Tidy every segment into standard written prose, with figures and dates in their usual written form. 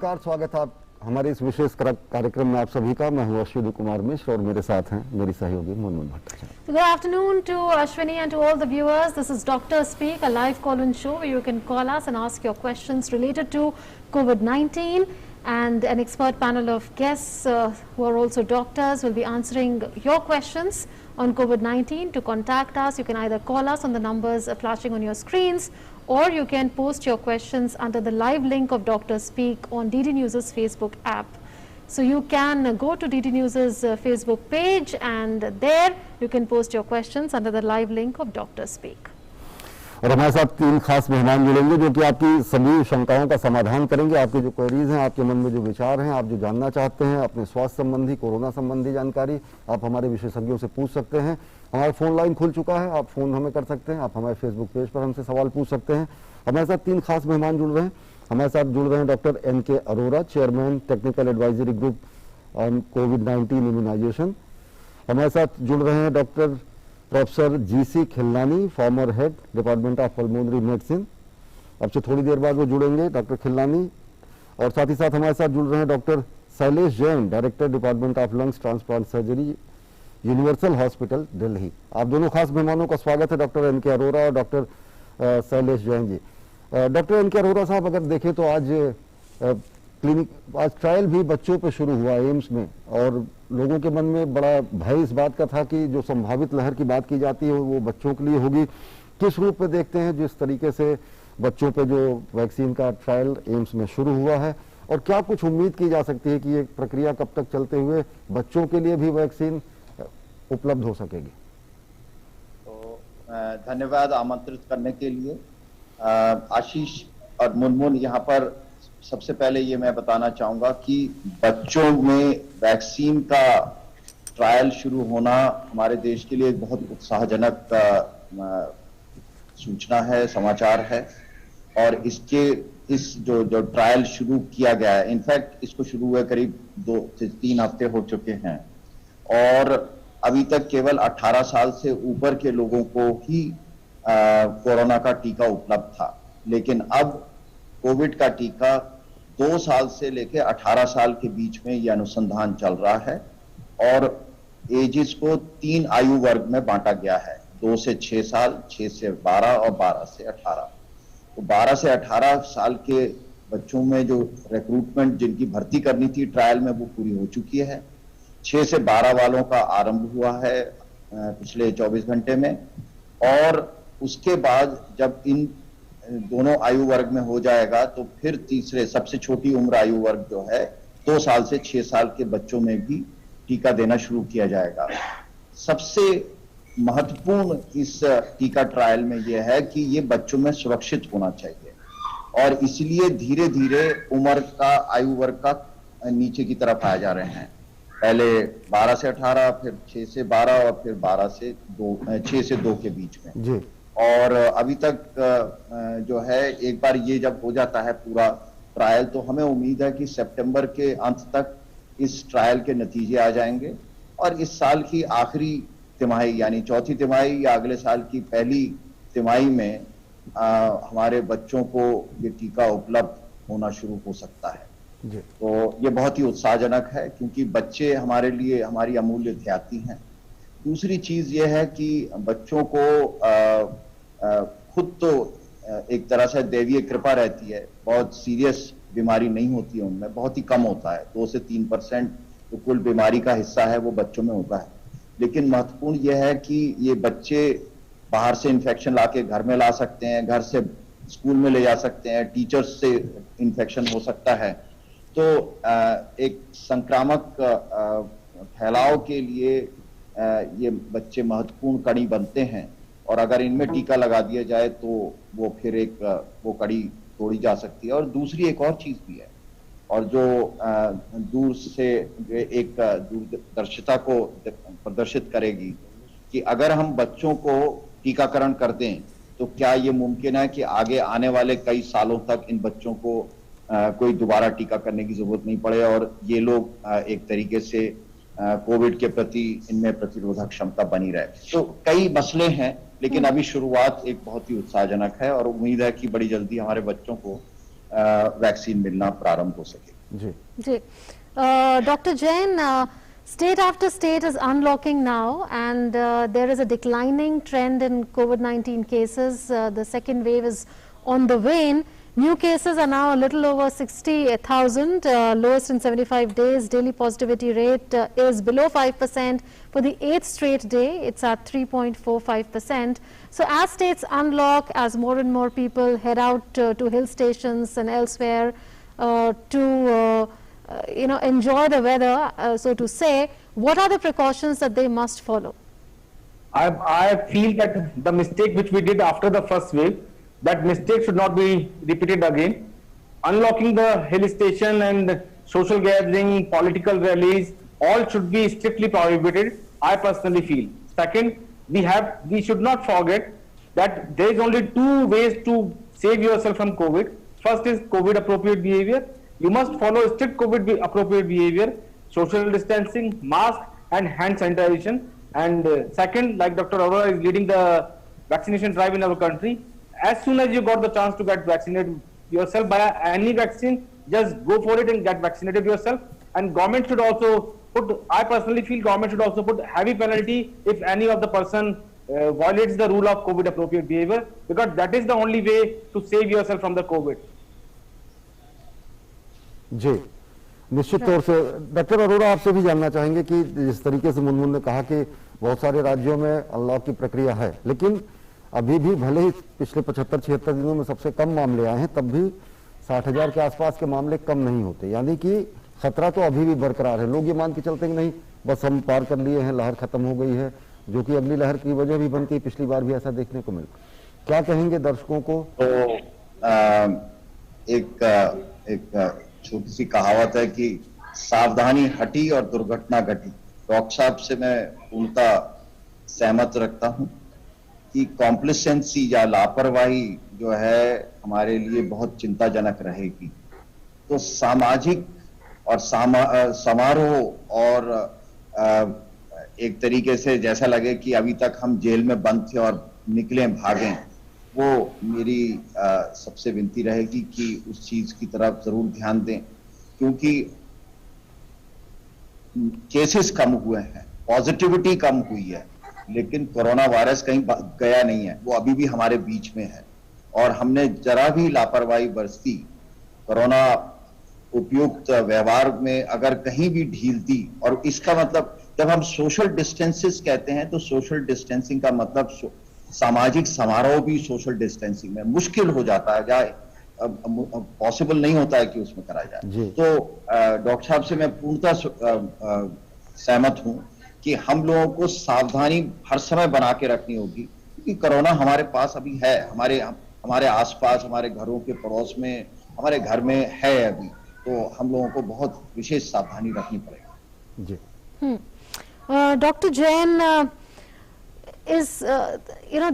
नमस्कार, स्वागत है आप हमारे इस विशेष कार्यक्रम में आप सभी का। मैं हूं अश्विनी कुमार मिश्र और मेरे साथ हैं मेरी सहयोगी Munmun Bhattacharya. Good afternoon to Ashwini and to all the viewers. This is Doctor Speak, a live call-in show where you can call us and ask your questions related to COVID-19, and an expert panel of guests who are also doctors will be answering your questions on COVID-19. To contact us, you can either call us on the numbers flashing on your screens, or you can post your questions under the live link of Dr. Speak on DD News' Facebook app. So you can go to DD News' Facebook page, and there you can post your questions under the live link of Dr. Speak. और हमारे साथ तीन खास मेहमान जुड़ेंगे जो कि आपकी सभी शंकाओं का समाधान करेंगे। आपकी जो क्वेरीज हैं, आपके मन में जो विचार हैं, आप जो जानना चाहते हैं अपने स्वास्थ्य संबंधी, कोरोना संबंधी जानकारी, आप हमारे विशेषज्ञों से पूछ सकते हैं। हमारा फोन लाइन खुल चुका है, आप फोन हमें कर सकते हैं। आप हमारे फेसबुक पेज पर हमसे सवाल पूछ सकते हैं। हमारे साथ तीन खास मेहमान जुड़ रहे हैं। हमारे साथ जुड़ रहे हैं doctor NK Arora, chairman technical advisory group on कोविड-19 इम्यूनाइजेशन। हमारे साथ जुड़ रहे हैं doctor professor GC Khilnani, former head department of pulmonary medicine. अब से थोड़ी देर बाद वो जुड़ेंगे डॉक्टर खिल्लानी। और साथ ही साथ हमारे साथ जुड़ रहे हैं doctor Shailesh Jain, director department of lungs transplant surgery, universal hospital Delhi. आप दोनों खास मेहमानों का स्वागत है, डॉक्टर NK अरोरा और doctor Shailesh Jain ji. Doctor NK Arora साहब, अगर देखें तो आज ट्रायल भी बच्चों पे शुरू हुआ एम्स में, और लोगों के मन में बड़ा भय इस बात का था कि जो संभावित लहर की बात की जाती है वो बच्चों के लिए होगी। किस रूप में देखते हैं जिस तरीके से बच्चों पे जो वैक्सीन का ट्रायल एम्स में शुरू हुआ है, और क्या कुछ उम्मीद की जा सकती है कि ये प्रक्रिया कब तक चलते हुए बच्चों के लिए भी वैक्सीन उपलब्ध हो सकेगी? तो धन्यवाद आमंत्रित करने के लिए। आशीष और मुनमुन, यहाँ पर सबसे पहले ये मैं बताना चाहूंगा कि बच्चों में वैक्सीन का ट्रायल शुरू होना हमारे देश के लिए एक बहुत उत्साहजनक सूचना है, समाचार है। और इस जो ट्रायल शुरू किया गया है, इनफैक्ट इसको शुरू हुए करीब 2 से 3 हफ्ते हो चुके हैं, और अभी तक केवल 18 साल से ऊपर के लोगों को ही कोरोना का टीका उपलब्ध था। लेकिन अब कोविड का टीका 2 साल से लेकर 18 साल के बीच में यह अनुसंधान चल रहा है, और एजिस को 3 आयु वर्ग में बांटा गया है, 2 से 6 साल, 6 से 12 और 12 से 18। तो 12 से 18 साल के बच्चों में जो रिक्रूटमेंट जिनकी भर्ती करनी थी ट्रायल में, वो पूरी हो चुकी है। 6 से 12 वालों का आरंभ हुआ है पिछले 24 घंटे में, और उसके बाद जब इन दोनों आयु वर्ग में हो जाएगा तो फिर तीसरे सबसे छोटी उम्र आयु वर्ग जो है 2 साल से 6 साल के बच्चों में भी टीका देना शुरू किया जाएगा। सबसे महत्वपूर्ण इस टीका ट्रायल में यह है कि ये बच्चों में सुरक्षित होना चाहिए, और इसलिए धीरे धीरे उम्र का आयु वर्ग का नीचे की तरफ आया जा रहे हैं। पहले 12 से 18, फिर 6 से 12 और फिर 12 से 2, 6 से 2 के बीच में जी। और अभी तक जो है, एक बार ये जब हो जाता है पूरा ट्रायल, तो हमें उम्मीद है कि सितंबर के अंत तक इस ट्रायल के नतीजे आ जाएंगे, और इस साल की आखिरी तिमाही यानी चौथी तिमाही या अगले साल की पहली तिमाही में हमारे बच्चों को ये टीका उपलब्ध होना शुरू हो सकता है जी। तो ये बहुत ही उत्साहजनक है, क्योंकि बच्चे हमारे लिए हमारी अमूल्य ख्याति हैं। दूसरी चीज ये है कि बच्चों को खुद तो एक तरह से दैवीय कृपा रहती है, बहुत सीरियस बीमारी नहीं होती है उनमें, बहुत ही कम होता है, 2 से 3% तो कुल बीमारी का हिस्सा है वो बच्चों में होता है। लेकिन महत्वपूर्ण यह है कि ये बच्चे बाहर से इन्फेक्शन लाके घर में ला सकते हैं, घर से स्कूल में ले जा सकते हैं, टीचर्स से इन्फेक्शन हो सकता है। तो एक संक्रामक फैलाव के लिए ये बच्चे महत्वपूर्ण कड़ी बनते हैं, और अगर इनमें टीका लगा दिया जाए तो वो फिर वो कड़ी तोड़ी जा सकती है। और दूसरी एक और चीज भी है, और जो दूर से एक दूरदर्शिता को प्रदर्शित करेगी कि अगर हम बच्चों को टीकाकरण कर दें तो क्या ये मुमकिन है कि आगे आने वाले कई सालों तक इन बच्चों को कोई दोबारा टीका करने की जरूरत नहीं पड़े, और ये लोग एक तरीके से कोविड के प्रति इनमें प्रतिरोधक क्षमता बनी रहे। तो कई मसले हैं, लेकिन अभी शुरुआत एक बहुत ही उत्साहजनक है, और उम्मीद है कि बड़ी जल्दी हमारे बच्चों को वैक्सीन मिलना प्रारंभ हो सके। जी जी Dr. Jain, state after state is unlocking now, and there is a declining trend in COVID-19 cases. The second wave is on the wane. New cases are now a little over 60,000, lowest in 75 days. Daily positivity rate is below 5%. For the 8th straight day, it's at 3.45%. So as states unlock, as more and more people head out to hill stations and elsewhere to enjoy the weather, so to say, what are the precautions that they must follow? I feel that the mistake which we did after the first wave, that mistake should not be repeated again. Unlocking the hill station and social gathering, political rallies, all should be strictly prohibited, I personally feel. Second, we should not forget that there is only two ways to save yourself from COVID. First is COVID appropriate behavior. You must follow strict COVID appropriate behavior, social distancing, mask and hand sanitization. And second, like Dr. Arora is leading the vaccination drive in our country, as soon as you got the chance to get vaccinated yourself by any vaccine, just go for it and get vaccinated yourself. And government should also put, I personally feel government should also put heavy penalty if any of the person violates the rule of COVID appropriate behavior, because that is the only way to save yourself from the COVID. जी निश्चित तौर से doctor Arora आपसे भी जानना चाहेंगे कि जिस तरीके से मुनमुन ने कहा कि बहुत सारे राज्यों में अनलॉक की प्रक्रिया है, लेकिन अभी भी भले ही पिछले 75-76 दिनों में सबसे कम मामले आए हैं, तब भी 60,000 के आसपास के मामले कम नहीं होते, यानी कि खतरा तो अभी भी बरकरार है। लोग ये मान के चलते कि नहीं बस हम पार कर लिए हैं, लहर खत्म हो गई है, जो कि अगली लहर की वजह भी बनती है। पिछली बार भी ऐसा देखने को मिला। क्या कहेंगे दर्शकों को? तो एक छोटी सी कहावत है कि सावधानी हटी और दुर्घटना घटी। डॉक्टर साहब से मैं पूर्णतः सहमत रखता हूं कि कॉम्प्लिसेंसी या लापरवाही जो है हमारे लिए बहुत चिंताजनक रहेगी। तो सामाजिक और समारोह और एक तरीके से जैसा लगे कि अभी तक हम जेल में बंद थे और निकले भागे, वो मेरी सबसे विनती रहेगी कि उस चीज की तरफ जरूर ध्यान दें, क्योंकि केसेस कम हुए हैं, पॉजिटिविटी कम हुई है, लेकिन कोरोना वायरस कहीं गया नहीं है, वो अभी भी हमारे बीच में है। और हमने जरा भी लापरवाही बरती, कोरोना उपयुक्त व्यवहार में अगर कहीं भी ढील दी, और इसका मतलब जब हम सोशल डिस्टेंसेस कहते हैं तो सोशल डिस्टेंसिंग का मतलब सामाजिक समारोह भी सोशल डिस्टेंसिंग में मुश्किल हो जाता है, जाए पॉसिबल नहीं होता है कि उसमें करा जाए। तो डॉक्टर साहब से मैं पूर्णतः सहमत हूं कि हम लोगों को सावधानी हर समय बना के रखनी होगी, क्योंकि कोरोना हमारे पास अभी है, हमारे आसपास, हमारे घरों के पड़ोस में, हमारे घर में है अभी, तो हम लोगों को बहुत विशेष सावधानी रखनी पड़ेगी। जी Dr. Jain,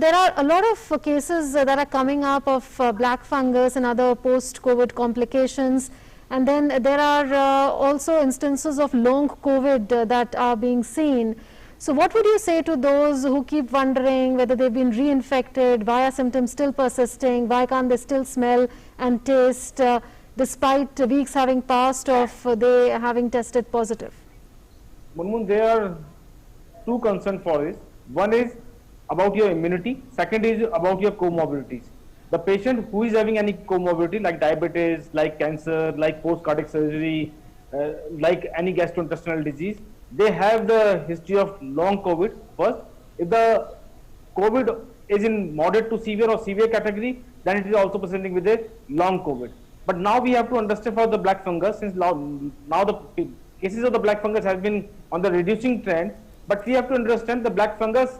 there are a lot of cases that are coming up of black fungus and other post-COVID complications, and then there are also instances of long COVID that are being seen. So what would you say to those who keep wondering whether they've been reinfected, why are symptoms still persisting, why can't they still smell and taste despite weeks having passed of they having tested positive? Munmun, there are two concerns for this. One is about your immunity. Second is about your comorbidities. The patient who is having any comorbidity like diabetes, like cancer, like post-cardiac surgery, like any gastrointestinal disease, they have the history of long COVID first. If the COVID is in moderate to severe or severe category, then it is also presenting with a long COVID. But now we have to understand for the black fungus, since now the cases of the black fungus have been on the reducing trend, but we have to understand the black fungus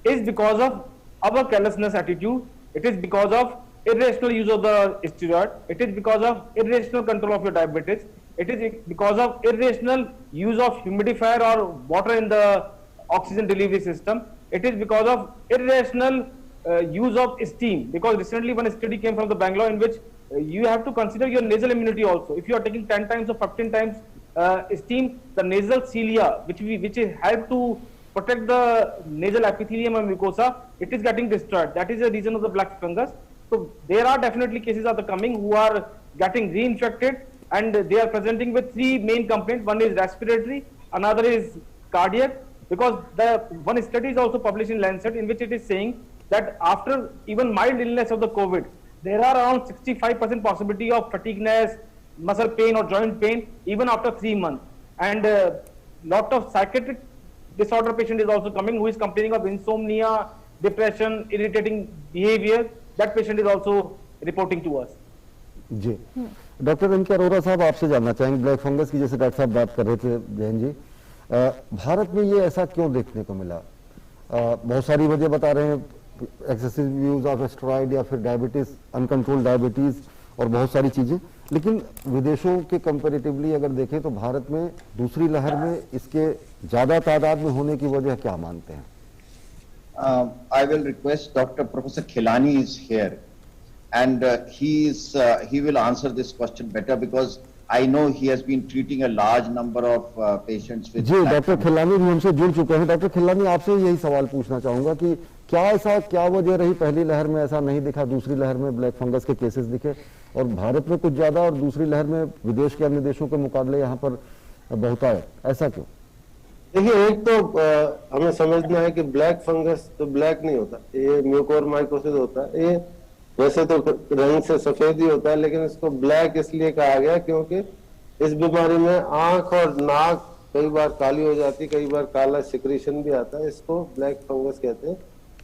is because of our carelessness attitude, it is because of irrational use of the steroid, it is because of irrational control of your diabetes, it is because of irrational use of humidifier or water in the oxygen delivery system, it is because of irrational use of steam, because recently one study came from the Bangalore in which you have to consider your nasal immunity also. If you are taking 10 times or 15 times steam, the nasal cilia, which is help to protect the nasal epithelium and mucosa, it is getting destroyed. That is the reason of the black fungus. So there are definitely cases are coming who are getting reinfected, and they are presenting with three main complaints. One is respiratory, another is cardiac, because the one study is also published in Lancet in which it is saying that after even mild illness of the COVID, there are around 65% possibility of fatigueness, muscle pain or joint pain even after 3 months. And lot of psychiatric disorder patient is also coming who is complaining of insomnia, depression, irritating behavior. That patient is also reporting to us. जी doctor N K Arora साहब, आपसे जानना चाहेंगे black fungus की, जैसे doctor साहब बात कर रहे थे जैन जी, भारत में ये ऐसा क्यों देखने को मिला? बहुत सारी वजह बता रहे हैं, एक्सेसिव यूज ऑफ स्टेरॉइड या फिर डायबिटीज, अनकंट्रोल्ड डायबिटीज और बहुत सारी चीजें, लेकिन विदेशों के कंपैरेटिवली अगर देखें तो भारत में दूसरी लहर में इसके ज्यादा तादाद में होने की वजह क्या मानते हैं? I will request Dr. Professor Khilani is here, and he will answer this question better because I know he has been treating a large number of patients with. जी डॉक्टर खिलानी भी हमसे जुड़ चुके हैं। डॉक्टर खिलानी, आपसे यही सवाल पूछना चाहूंगा कि क्या वजह रही, पहली लहर में ऐसा नहीं दिखा, दूसरी लहर में ब्लैक फंगस के केसेस दिखे, और भारत में कुछ ज्यादा और दूसरी लहर में विदेश के अन्य देशों के मुकाबले यहाँ पर बहुतायत, ऐसा क्यों? देखिए, एक तो हमें समझना है कि ब्लैक फंगस तो ब्लैक नहीं होता, ये म्यूकोरमाइकोसिस होता है। ये वैसे तो रंग से सफेद ही होता है, लेकिन इसको ब्लैक इसलिए कहा गया क्योंकि इस बीमारी में आंख और नाक कई बार काली हो जाती, कई बार काला सिक्रीशन भी आता है, इसको ब्लैक फंगस कहते हैं।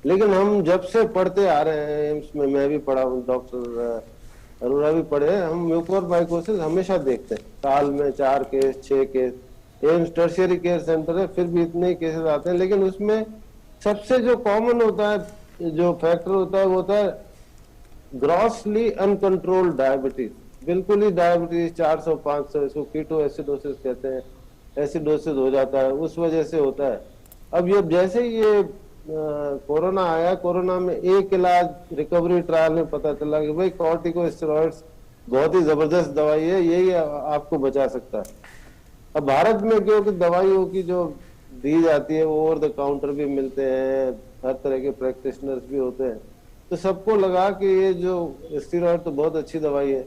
लेकिन हम जब से पढ़ते आ रहे हैं, एम्स में मैं भी पढ़ा हूँ, डॉक्टर अरोरा भी पढ़े हैं, हम म्यूकोरमाइकोसिस हमेशा देखते हैं, साल में 4 case 6 case. AIIMS tertiary care centre है, फिर भी इतने ही केसेस आते हैं, लेकिन उसमें सबसे जो कॉमन होता है, जो फैक्टर होता है, वो होता है ग्रॉसली अनकंट्रोल्ड डायबिटीज। बिल्कुल ही डायबिटीज 400-500, इसको कीटो एसिडोसिस कहते हैं, एसिडोसिस हो जाता है, उस वजह से होता है। अब ये जैसे ही ये कोरोना आया, कोरोना में एक इलाज रिकवरी ट्रायल में पता चला कि भाई कॉर्टिकोस्टेरॉइड्स बहुत ही जबरदस्त दवाई है, यही आपको बचा सकता है। अब भारत में क्योंकि दवाइयों की जो दी जाती है वो ओवर द काउंटर भी मिलते हैं, हर तरह के प्रैक्टिशनर्स भी होते हैं, तो सबको लगा कि ये जो स्टेरॉइड तो बहुत अच्छी दवाई है।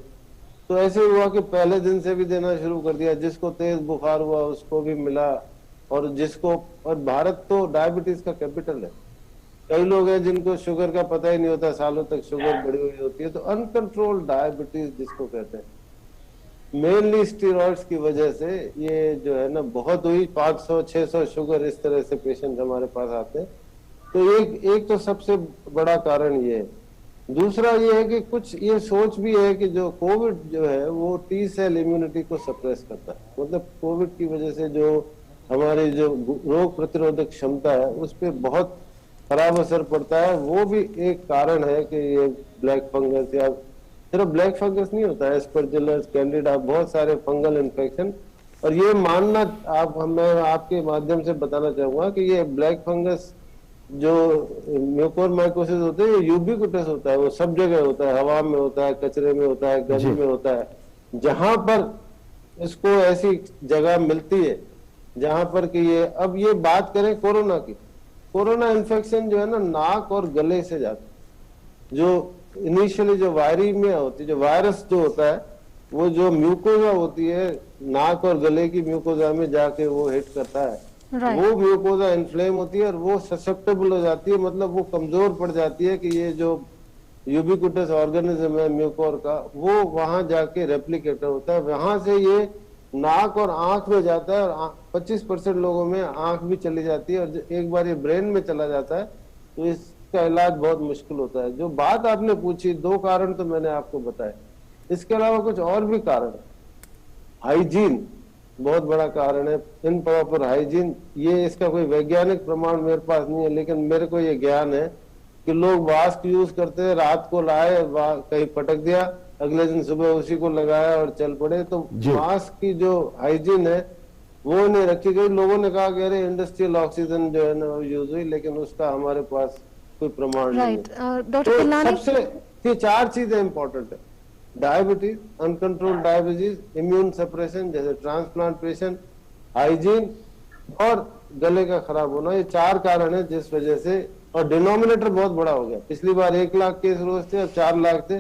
तो ऐसे हुआ कि पहले दिन से भी देना शुरू कर दिया, जिसको तेज बुखार हुआ उसको भी मिला, और भारत तो डायबिटीज का कैपिटल है। कई लोग हैं जिनको शुगर का पता ही नहीं होता, सालों तक शुगर बढ़ी हुई होती है। तो अनकंट्रोल्ड डायबिटीज जिसको कहते हैं, मेनली स्टेरॉइड्स की वजह से ये जो है ना बहुत हुई, 500-600 शुगर इस तरह से पेशेंट हमारे पास आते हैं। तो एक तो सबसे बड़ा कारण ये है। दूसरा ये है कि कुछ ये सोच भी है कि जो कोविड जो है वो टी सेल इम्यूनिटी को सप्रेस करता है, मतलब कोविड की वजह से जो हमारी जो रोग प्रतिरोधक क्षमता है उस पर बहुत खराब असर पड़ता है। वो भी एक कारण है कि ये ब्लैक फंगस, या सिर्फ ब्लैक फंगस नहीं होता है, एस्परजिलस, कैंडिडा, बहुत सारे फंगल इन्फेक्शन। और ये मानना मैं आपके माध्यम से बताना चाहूंगा कि ये ब्लैक फंगस जो म्यूकोरमाइकोसिस होते हैं, ये यूबिक्विटस होता है, वो सब जगह होता है, हवा में होता है, कचरे में होता है, गंद में होता है। जहां पर इसको ऐसी जगह मिलती है जहां पर कि ये बात करें कोरोना की, कोरोना इन्फेक्शन जो है ना नाक और गले से जाता है। जो इनिशियली जो वायरीमिया होती है, जो वायरस जो होता है, वो जो म्यूकोजा होती है नाक और गले की म्यूकोजा में जाके वो हिट करता है। वो म्यूकोजा इन्फ्लेम होती है और वो ससेप्टेबल हो जाती है, मतलब वो कमजोर पड़ जाती है कि ये जो यूबिक्विटस ऑर्गेनिज्म है म्यूकोर का, वो वहां जाके रेप्लिकेटर होता है, वहां से ये नाक और आंख में जाता है, और 25% लोगों में आंख भी चली जाती है, और एक बार ये ब्रेन में चला जाता है तो इसका इलाज बहुत मुश्किल होता है। जो बात आपने पूछी, 2 कारण तो मैंने आपको बताए, इसके अलावा कुछ और भी कारण है। हाइजीन बहुत बड़ा कारण है, इनप्रॉपर हाइजीन। ये इसका कोई वैज्ञानिक प्रमाण मेरे पास नहीं है, लेकिन मेरे को ये ज्ञान है कि लोग मास्क यूज करते हैं, रात को लाए कहीं पटक दिया, अगले दिन सुबह उसी को लगाया और चल पड़े। तो मास्क की जो हाइजीन है वो नहीं रखी गई। लोगों ने कहा कि अरे इंडस्ट्रियल ऑक्सीजन जो है ना यूज हुई, लेकिन उसका हमारे पास कोई प्रमाण नहीं है। डॉक्टर खिलानी, सबसे 4 चीजें इंपॉर्टेंट है: diabetes, uncontrolled diabetes, immune suppression जैसे ट्रांसप्लांटेशन, हाइजीन और गले का खराब होना। ये 4 कारण है जिस वजह से, और डिनोमिनेटर बहुत बड़ा हो गया। पिछली बार 1 लाख केस रोज थे, अब 4 लाख थे।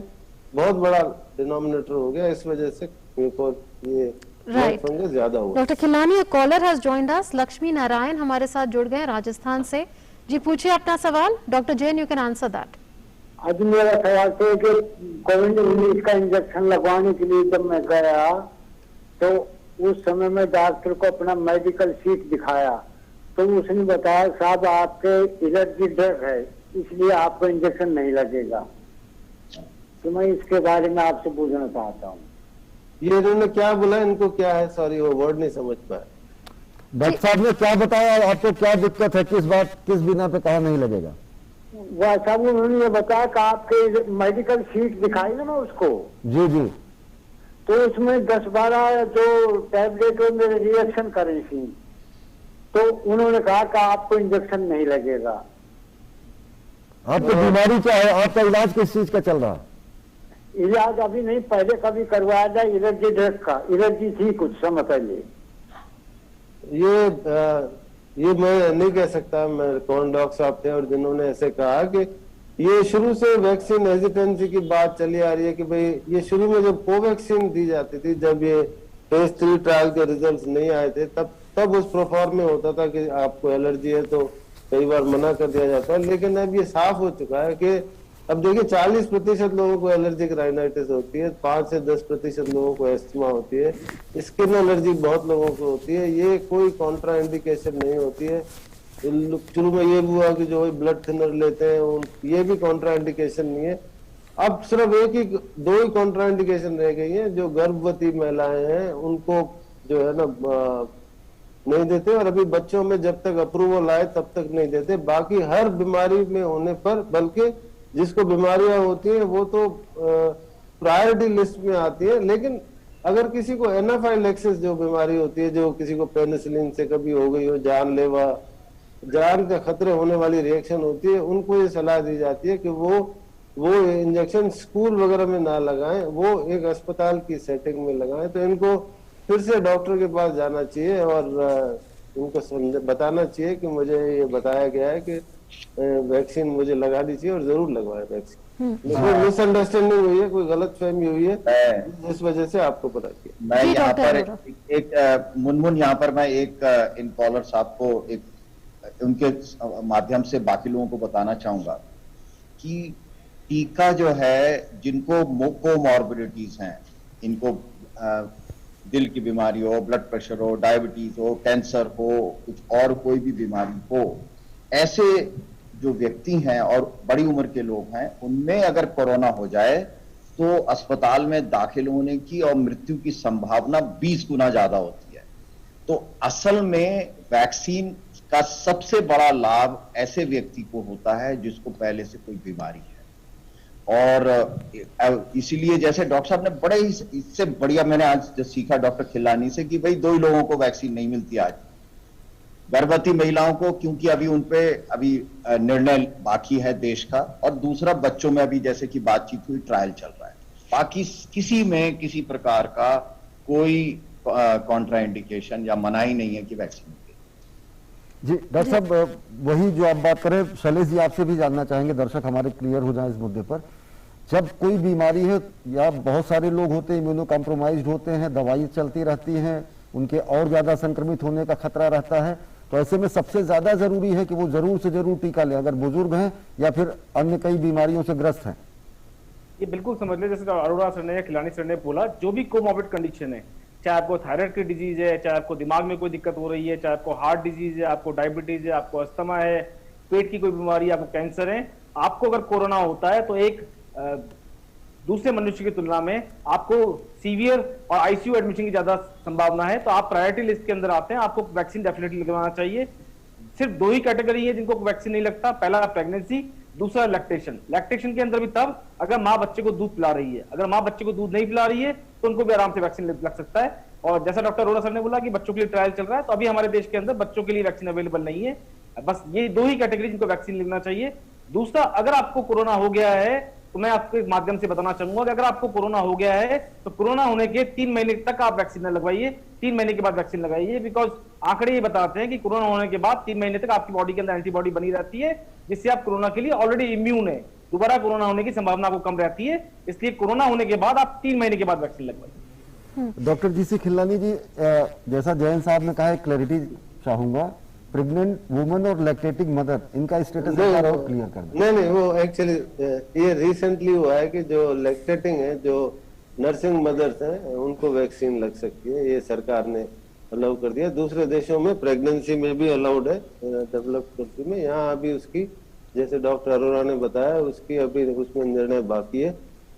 बहुत बड़ा डिनोमिनेटर हो गया, इस वजह से ये Right. फंगस ज्यादा हुआ। Doctor Khilnani, caller has joined us, Lakshmi Narayan हमारे साथ जुड़ गए राजस्थान से। जी पूछिए अपना सवाल, doctor Jain you can answer that. आज मेरा ख्याल है कि कोविड-19 का इंजेक्शन लगवाने के लिए जब मैं गया तो उस समय में डॉक्टर को अपना मेडिकल शीट दिखाया तो उसने बताया साहब आपके एलर्जी ड्रग है इसलिए आपको इंजेक्शन नहीं लगेगा। तो मैं इसके बारे में आपसे पूछना चाहता हूँ। ये इन्होंने क्या बोला, इनको क्या है, सॉरी वो वर्ड नहीं समझ पाया। डॉक्टर साहब ने क्या बताया, आपको क्या दिक्कत है, किस बिना पे कहा नहीं लगेगा? वह साहब उन्होंने ये बताया कि आपके मेडिकल शीट दिखाई ना उसको, जी जी, तो उसमें 10-12 जो टैबलेट में मेरे रिएक्शन करी थी तो उन्होंने कहा कि आपको इंजेक्शन नहीं लगेगा। आपकी बीमारी क्या है, आपका इलाज किस चीज का चल रहा है? इलाज अभी नहीं, पहले कभी करवाया जाए एलर्जी ड्रग का, एलर्जी थी कुछ समय पहले। ये मैं नहीं कह सकता मैं कौन डॉक्टर साहब थे और जिन्होंने ऐसे कहा कि ये शुरू से वैक्सीन हेजिटेंसी की बात चली आ रही है कि भाई ये शुरू में जब कोवैक्सीन दी जाती थी, जब ये फेज 3 ट्रायल के रिजल्ट्स नहीं आए थे, तब उस प्रोफॉर्म में होता था कि आपको एलर्जी है तो कई बार मना कर दिया जाता है। लेकिन अब ये साफ हो चुका है कि अब देखिए 40% लोगों को एलर्जिक राइनाइटिस होती है, 5 से 10% लोगों को एस्थमा होती है, स्किन एलर्जी बहुत लोगों को होती है। ये कोई कॉन्ट्रा इंडिकेशन नहीं होती है। शुरू में ये हुआ कि जो ब्लड थिनर लेते हैं ये भी कॉन्ट्रा इंडिकेशन नहीं है। अब सिर्फ दो ही कॉन्ट्रा इंडिकेशन रह गई है, जो गर्भवती महिलाएं हैं उनको जो है ना नहीं देते, और अभी बच्चों में जब तक अप्रूवल आए तब तक नहीं देते। बाकी हर बीमारी में होने पर, बल्कि जिसको बीमारियां होती हैं वो तो प्रायोरिटी लिस्ट में आती है। लेकिन अगर किसी को एनाफाइलैक्सिस जो बीमारी होती है, जो किसी को पेनिसिलिन से कभी हो गई हो, जानलेवा जान का खतरे होने वाली रिएक्शन होती है, उनको ये सलाह दी जाती है कि वो इंजेक्शन स्कूल वगैरह में ना लगाएं, वो एक अस्पताल की सेटिंग में लगाएं। तो इनको फिर से डॉक्टर के पास जाना चाहिए और उनको बताना चाहिए कि मुझे ये बताया गया है कि वैक्सीन मुझे लगानी चाहिए और जरूर लगवाएं वैक्सीन। कोई मिसअंडरस्टैंडिंग हुई है, कोई गलतफहमी हुई है, इस वजह से आपको पता किया। मैं यहाँ पर एक मुनमुन यहाँ पर मैं एक इन कॉलर साहब को एक उनके माध्यम से बाकी लोगों को बताना चाहूंगा कि टीका जो है, जिनको कोमॉर्बिडिटीज हैं, इनको दिल की बीमारी हो, ब्लड प्रेशर हो, डायबिटीज हो, कैंसर हो, कुछ और कोई भी बीमारी हो, ऐसे जो व्यक्ति हैं और बड़ी उम्र के लोग हैं, उनमें अगर कोरोना हो जाए तो अस्पताल में दाखिल होने की और मृत्यु की संभावना 20 गुना ज्यादा होती है। तो असल में वैक्सीन का सबसे बड़ा लाभ ऐसे व्यक्ति को होता है जिसको पहले से कोई बीमारी है। और इसीलिए जैसे डॉक्टर साहब ने बड़े ही इससे बढ़िया मैंने आज जो सीखा डॉक्टर खिलानी से कि भाई 2 ही लोगों को वैक्सीन नहीं मिलती आज, गर्भवती महिलाओं को, क्योंकि अभी उनपे अभी निर्णय बाकी है देश का, और दूसरा बच्चों में अभी जैसे कि बातचीत हुई ट्रायल चल रहा है। बाकी किसी में किसी प्रकार का कोई कॉन्ट्रा इंडिकेशन या मनाही नहीं है कि वैक्सीन। जी डॉक्टर साहब, वही जो आप बात करें, शैलेश जी आपसे भी जानना चाहेंगे, दर्शक हमारे क्लियर हो जाए इस मुद्दे पर। जब कोई बीमारी है या बहुत सारे लोग होते हैं इम्यूनो कॉम्प्रोमाइज्ड होते हैं, दवाई चलती रहती है, उनके और ज्यादा संक्रमित होने का खतरा रहता है, तो ऐसे में सबसे ज्यादा जरूरी है कि वो जरूर से जरूर टीका लें, अगर बुजुर्ग हैं या फिर अन्य कई बीमारियों से ग्रस्त हैं। ये बिल्कुल समझ ले, जैसे अरोड़ा सर ने या खिलानी सर ने बोला, जो भी कोमॉर्बिड कंडीशन है, चाहे आपको थायराइड की डिजीज है, चाहे आपको दिमाग में कोई दिक्कत हो रही है, चाहे आपको हार्ट डिजीज है, आपको डायबिटीज है, आपको अस्थमा है, पेट की कोई बीमारी है, आपको कैंसर है, आपको अगर कोरोना होता है तो एक दूसरे मनुष्य की तुलना में आपको सीवियर और आईसीयू एडमिशन की ज्यादा संभावना है। तो आप प्रायोरिटी लिस्ट के अंदर आते हैं, आपको वैक्सीन डेफिनेटली लगवाना चाहिए। सिर्फ 2 ही कैटेगरी है जिनको वैक्सीन नहीं लगता, पहला प्रेगनेंसी, दूसरा लैक्टेशन। लैक्टेशन के अंदर भी तब अगर माँ बच्चे को दूध पिला रही है, अगर माँ बच्चे को दूध नहीं पिला रही है तो उनको भी आराम से वैक्सीन लग सकता है। और जैसा डॉक्टर अरोड़ा सर ने बोला कि बच्चों के लिए ट्रायल चल रहा है, तो अभी हमारे देश के अंदर बच्चों के लिए वैक्सीन अवेलेबल नहीं है। बस ये 2 ही कैटेगरी जिनको वैक्सीन लगना चाहिए। दूसरा, अगर आपको कोरोना हो गया है तो मैं आपके माध्यम से बताना चाहूंगा कि अगर आपको कोरोना हो गया है तो कोरोना होने के 3 महीने तक आप वैक्सीन न लगवाइए, 3 महीने के बाद वैक्सीन लगाइए। बिकॉज आंकड़े ये बताते हैं कि कोरोना होने के बाद 3 महीने तक आपकी बॉडी के अंदर एंटीबॉडी बनी रहती है, जिससे आप कोरोना के लिए ऑलरेडी इम्यून है। दोबारा कोरोना होने की संभावना आपको कम रहती है। इसलिए कोरोना होने के बाद आप 3 महीने के बाद वैक्सीन लगवाइए। डॉक्टर जीसी खिल्लानी जी, जैसा जयंत साहब ने कहा है, क्लैरिटी चाहूंगा, प्रेग्नेंट वुमन और लैक्टेटिंग मदर, इनका स्टेटस क्लियर कर दें। नहीं, वो एक्चुअली ये रिसेंटली हुआ है कि जो लैक्टेटिंग है, जो नर्सिंग मदर्स हैं, उनको वैक्सीन लग सकती है, ये सरकार ने अलाउ कर दिया। दूसरे देशों में प्रेगनेंसी में भी अलाउड है, डेवलप्ड कंट्री में। यहाँ अभी उसकी, जैसे डॉक्टर अरोरा ने बताया, उसकी अभी उसमें निर्णय बाकी है।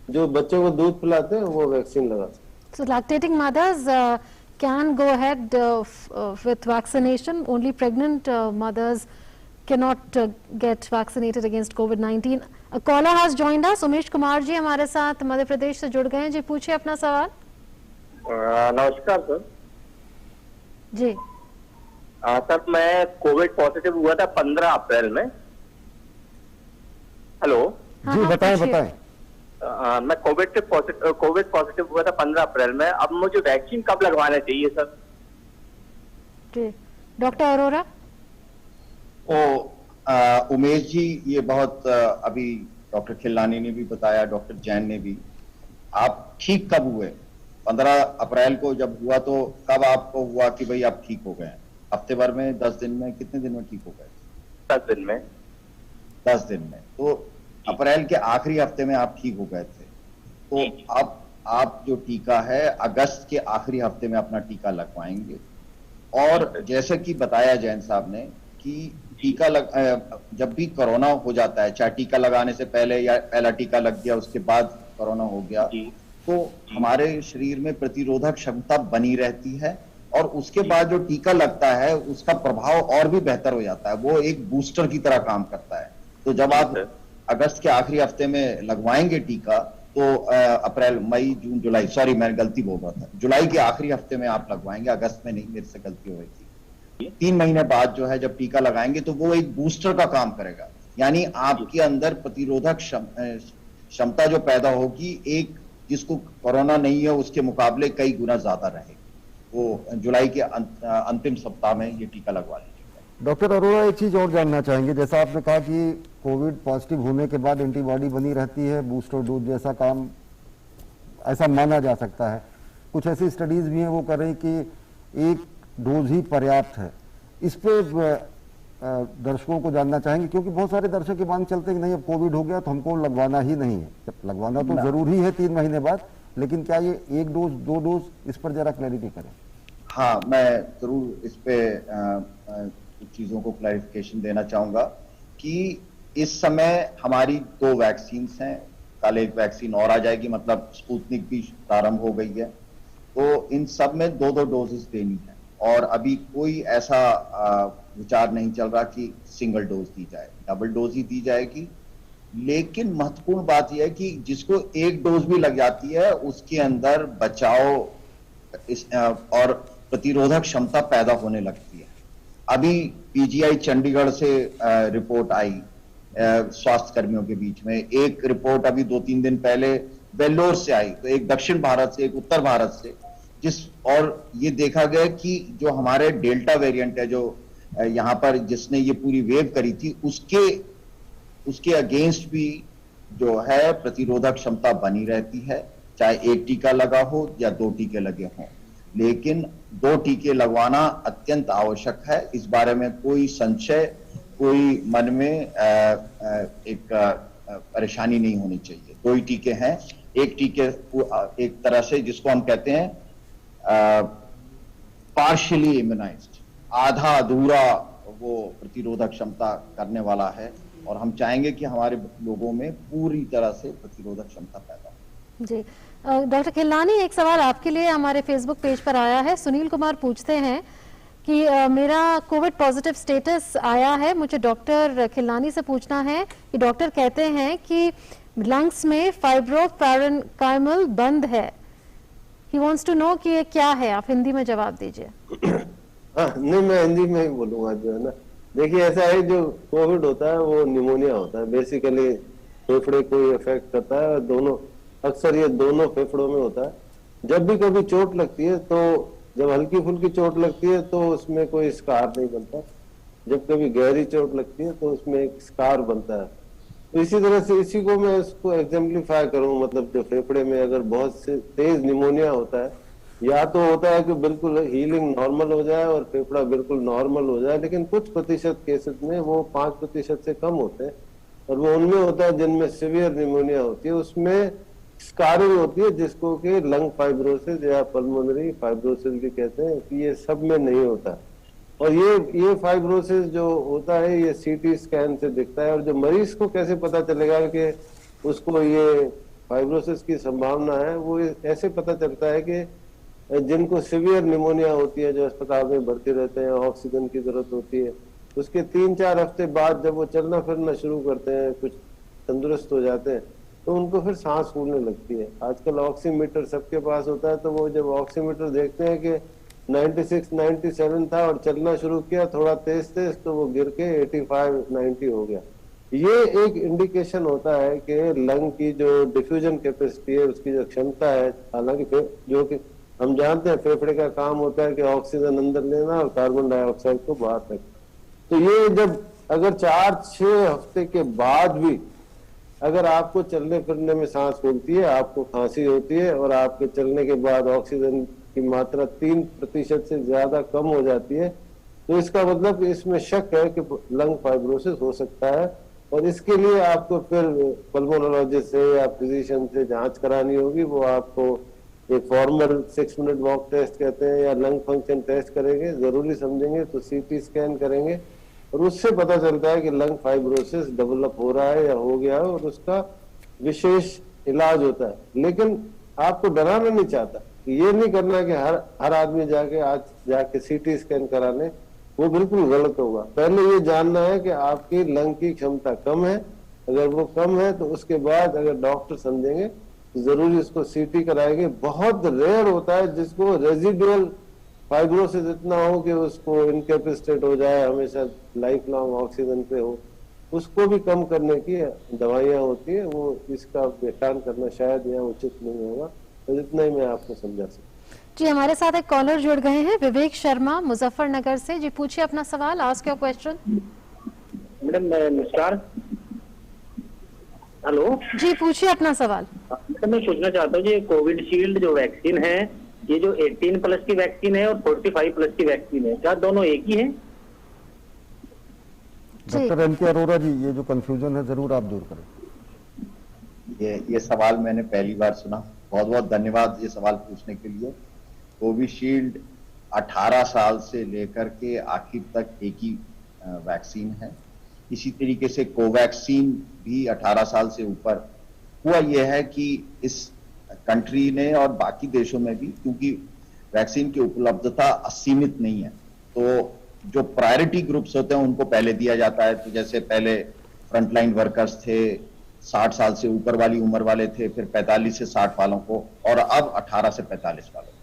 जो बच्चों को दूध पिलाते हैं वो वैक्सीन लगा सकते हैं। So lactating mothers can go ahead with vaccination. Only pregnant mothers cannot get vaccinated against COVID-19. A caller has joined us. Umesh Kumar ji हमारे साथ मध्य प्रदेश से जुड़ गए हैं। जी पूछिए अपना सवाल। नमस्कार सर। जी सर, मैं कोविड पॉजिटिव हुआ था 15 अप्रैल में। हेलो। जी बताएं पूछिए। बताएं। मैं कोविड पॉजिटिव हुआ था 15 अप्रैल में। अब मुझे वैक्सीन कब लगवाना चाहिए सर? जी डॉक्टर अरोरा। उमेश जी, ये बहुत अभी डॉक्टर खिल्लानी ने भी बताया, डॉक्टर जैन ने भी। आप ठीक कब हुए? 15 अप्रैल को जब हुआ तो कब आपको हुआ कि भाई आप ठीक हो गए? हफ्ते भर में, 10 दिन में, कितने दिन में ठीक हो गए? 10 दिन में। 10 दिन में। तो अप्रैल के आखिरी हफ्ते में आप ठीक हो गए थे। तो अब आप जो टीका है अगस्त के आखिरी हफ्ते में अपना टीका लगवाएंगे। और जैसे कि बताया जैन साहब ने कि जब भी कोरोना हो जाता है, चाहे टीका लगाने से पहले या पहला टीका लग गया उसके बाद कोरोना हो गया, तो हमारे शरीर में प्रतिरोधक क्षमता बनी रहती है और उसके बाद जो टीका लगता है उसका प्रभाव और भी बेहतर हो जाता है। वो एक बूस्टर की तरह काम करता है। तो जब आप अगस्त के आखिरी हफ्ते में लगवाएंगे टीका, तो अप्रैल, मई, जून, जुलाई, सॉरी मैं गलती बोल रहा था, जुलाई के आखिरी हफ्ते में आप लगवाएंगे, अगस्त में नहीं, मेरे से गलती हो गई थी। 3 महीने बाद जो है जब टीका लगाएंगे तो वो एक बूस्टर का काम करेगा, यानी आपके अंदर प्रतिरोधक क्षमता जो पैदा होगी, एक जिसको कोरोना नहीं है उसके मुकाबले कई गुना ज्यादा रहेगी। वो जुलाई के अंतिम सप्ताह में ये टीका लगवा लीजिएगा। डॉक्टर अरोरा, एक चीज और जानना चाहेंगे, जैसा आपने कहा कि कोविड पॉजिटिव होने के बाद एंटीबॉडी बनी रहती है, बूस्टर डोज जैसा काम ऐसा माना जा सकता है। कुछ ऐसी स्टडीज भी हैं वो कर रही कि एक डोज ही पर्याप्त है। इस पे दर्शकों को जानना चाहेंगे, क्योंकि बहुत सारे दर्शक की मांग चलते हैं कि नहीं अब कोविड हो गया तो हमको लगवाना ही नहीं है। लगवाना तो जरूरी है 3 महीने बाद, लेकिन क्या ये 1 डोज 2 डोज, इस पर जरा क्लैरिटी करें। हाँ, मैं जरूर इस पे कुछ चीजों को क्लैरिफिकेशन देना चाहूंगा कि इस समय हमारी 2 वैक्सीन हैं। कल एक वैक्सीन और आ जाएगी, मतलब स्पुतनिक भी प्रारंभ हो गई है। तो इन सब में 2-2 डोजेस देनी है और अभी कोई ऐसा विचार नहीं चल रहा कि सिंगल डोज दी जाए, डबल डोज ही दी जाएगी। लेकिन महत्वपूर्ण बात यह है कि जिसको 1 डोज भी लग जाती है उसके अंदर बचाव और प्रतिरोधक क्षमता पैदा होने लगती है। अभी पीजीआई चंडीगढ़ से रिपोर्ट आई स्वास्थ्य कर्मियों के बीच में, एक रिपोर्ट अभी 2-3 दिन पहले वेल्लोर से आई, तो एक दक्षिण भारत से, एक उत्तर भारत से, और ये देखा गया कि जो हमारे डेल्टा वेरिएंट है, जो यहाँ पर जिसने ये पूरी वेव करी थी, उसके अगेंस्ट भी जो है प्रतिरोधक क्षमता बनी रहती है, चाहे 1 टीका लगा हो या 2 टीके लगे हों। लेकिन 2 टीके लगवाना अत्यंत आवश्यक है, इस बारे में कोई संशय, कोई मन में एक परेशानी नहीं होनी चाहिए। 2 ही टीके हैं। 1 टीके एक तरह से जिसको हम कहते हैं पार्शियली इम्यूनाइज्ड, आधा अधूरा वो प्रतिरोधक क्षमता करने वाला है, और हम चाहेंगे कि हमारे लोगों में पूरी तरह से प्रतिरोधक क्षमता पैदा हो। जी डॉक्टर खिल्लानी, एक सवाल आपके लिए हमारे फेसबुक पेज पर आया है। सुनील कुमार पूछते हैं कि मेरा कोविड पॉजिटिव स्टेटस आया है, मुझे डॉक्टर खिल्लानी से पूछना है कि डॉक्टर कहते हैं कि लंग्स में फाइब्रोपैरेन्काइमल बंद है। ही वांट्स टू नो कि ये क्या है, आप हिंदी में जवाब दीजिए। हाँ, नहीं मैं हिंदी में ही बोलूंगा। जो है ना, देखिए ऐसा है, जो कोविड होता है वो निमोनिया होता है, बेसिकली फेफड़े को इफेक्ट करता है। दोनों, अक्सर ये दोनों फेफड़ों में होता है। जब भी कभी चोट लगती है, तो जब हल्की फुल्की चोट लगती है तो उसमें कोई स्कार नहीं बनता। जब कभी गहरी चोट लगती है तो उसमें एक स्कार बनता है। इसी तरह से इसी को मैं इसको एग्जाम्पलीफाई करूं, मतलब जो फेफड़े में अगर बहुत से तेज निमोनिया होता है, या तो होता है कि बिल्कुल हीलिंग नॉर्मल हो जाए और फेफड़ा बिल्कुल नॉर्मल हो जाए, लेकिन कुछ प्रतिशत केसेस में वो 5% से कम होते हैं, और वो उनमें होता है जिनमें सीवियर निमोनिया होती है, उसमें स्कारिंग होती है, जिसको कि लंग फाइब्रोसिस या पल्मोनरी फाइब्रोसिस भी कहते हैं, कि ये सब में नहीं होता। और ये फाइब्रोसिस जो होता है ये सीटी स्कैन से दिखता है। और जो मरीज को कैसे पता चलेगा कि उसको ये फाइब्रोसिस की संभावना है, वो ऐसे पता चलता है कि जिनको सीवियर निमोनिया होती है, जो अस्पताल में भर्ती रहते हैं, ऑक्सीजन की जरूरत होती है, उसके 3-4 हफ्ते बाद जब वो चलना फिरना शुरू करते हैं, कुछ तंदुरुस्त हो जाते हैं, तो उनको फिर सांस फूलने लगती है। आजकल ऑक्सीमीटर सबके पास होता है, तो वो जब ऑक्सीमीटर देखते हैं कि 96, 97 था और चलना शुरू किया थोड़ा तेज तेज, तो वो गिर के 85, 90 हो गया। ये एक इंडिकेशन होता है कि लंग की जो डिफ्यूजन कैपेसिटी है, उसकी जो क्षमता है, हालांकि जो कि हम जानते हैं फेफड़े का काम होता है कि ऑक्सीजन अंदर लेना और कार्बन डाइऑक्साइड को बाहर फेंकना। तो ये जब अगर 4-6 हफ्ते के बाद भी अगर आपको चलने फिरने में सांस फूलती है, आपको खांसी होती है और आपके चलने के बाद ऑक्सीजन की मात्रा 3% से ज्यादा कम हो जाती है, तो इसका मतलब इसमें शक है कि लंग फाइब्रोसिस हो सकता है। और इसके लिए आपको फिर पल्मोनोलॉजिस्ट से या फिजिशियन से जांच करानी होगी। वो आपको एक फॉर्मल 6 मिनट वॉक टेस्ट कहते हैं या लंग फंक्शन टेस्ट करेंगे, जरूरी समझेंगे तो सीटी स्कैन करेंगे, और उससे पता चलता है कि लंग फाइब्रोसिस डेवलप हो रहा है या हो गया है, और उसका विशेष इलाज होता है। लेकिन आपको डराना नहीं चाहता, ये नहीं करना कि हर आदमी जाके सीटी स्कैन कराने, वो बिल्कुल गलत होगा। पहले ये जानना है कि आपकी लंग की क्षमता कम है, अगर वो कम है तो उसके बाद अगर डॉक्टर समझेंगे तो जरूरी उसको सीटी कराएंगे। बहुत रेयर होता है जिसको रेजिडुअल फाइब्रोसिस इतना हो कि उसको इनकैपेसिटेट हो जाए, हमेशा लाइफ लॉन्ग ऑक्सीजन पे हो, उसको भी कम करने की दवाइयां होती है। वो इसका व्याख्यान करना शायद यहाँ उचित नहीं होगा, तो इतना ही मैं आपको समझा सकता। जी, हमारे साथ एक कॉलर जुड़ गए हैं, विवेक शर्मा मुजफ्फरनगर से। जी पूछिए अपना सवाल, आस्क योर क्वेश्चन। मैडम नमस्कार। हेलो जी पूछिए अपना सवाल। मैडम मैं पूछना चाहता हूँ, ये कोविशील्ड जो वैक्सीन है, ये जो 18+ की वैक्सीन है और 45+ की वैक्सीन है, क्या दोनों एक ही हैं? डॉक्टर एम के अरोरा जी, ये जो कंफ्यूजन है जरूर आप दूर करें। ये सवाल मैंने पहली बार सुना, बहुत बहुत धन्यवाद ये सवाल पूछने के लिए। कोविशील्ड 18 साल से लेकर के आखिर तक एक ही वैक्सीन है। इसी तरीके से कोवैक्सीन भी 18 साल से ऊपर। हुआ यह है कि इस कंट्री ने और बाकी देशों में भी, क्योंकि वैक्सीन की उपलब्धता असीमित नहीं है, तो जो प्रायोरिटी ग्रुप्स होते हैं उनको पहले दिया जाता है। तो जैसे पहले फ्रंटलाइन वर्कर्स थे, 60 साल से ऊपर वाली उम्र वाले थे, फिर 45 से 60 वालों को, और अब 18 से 45 वालों को।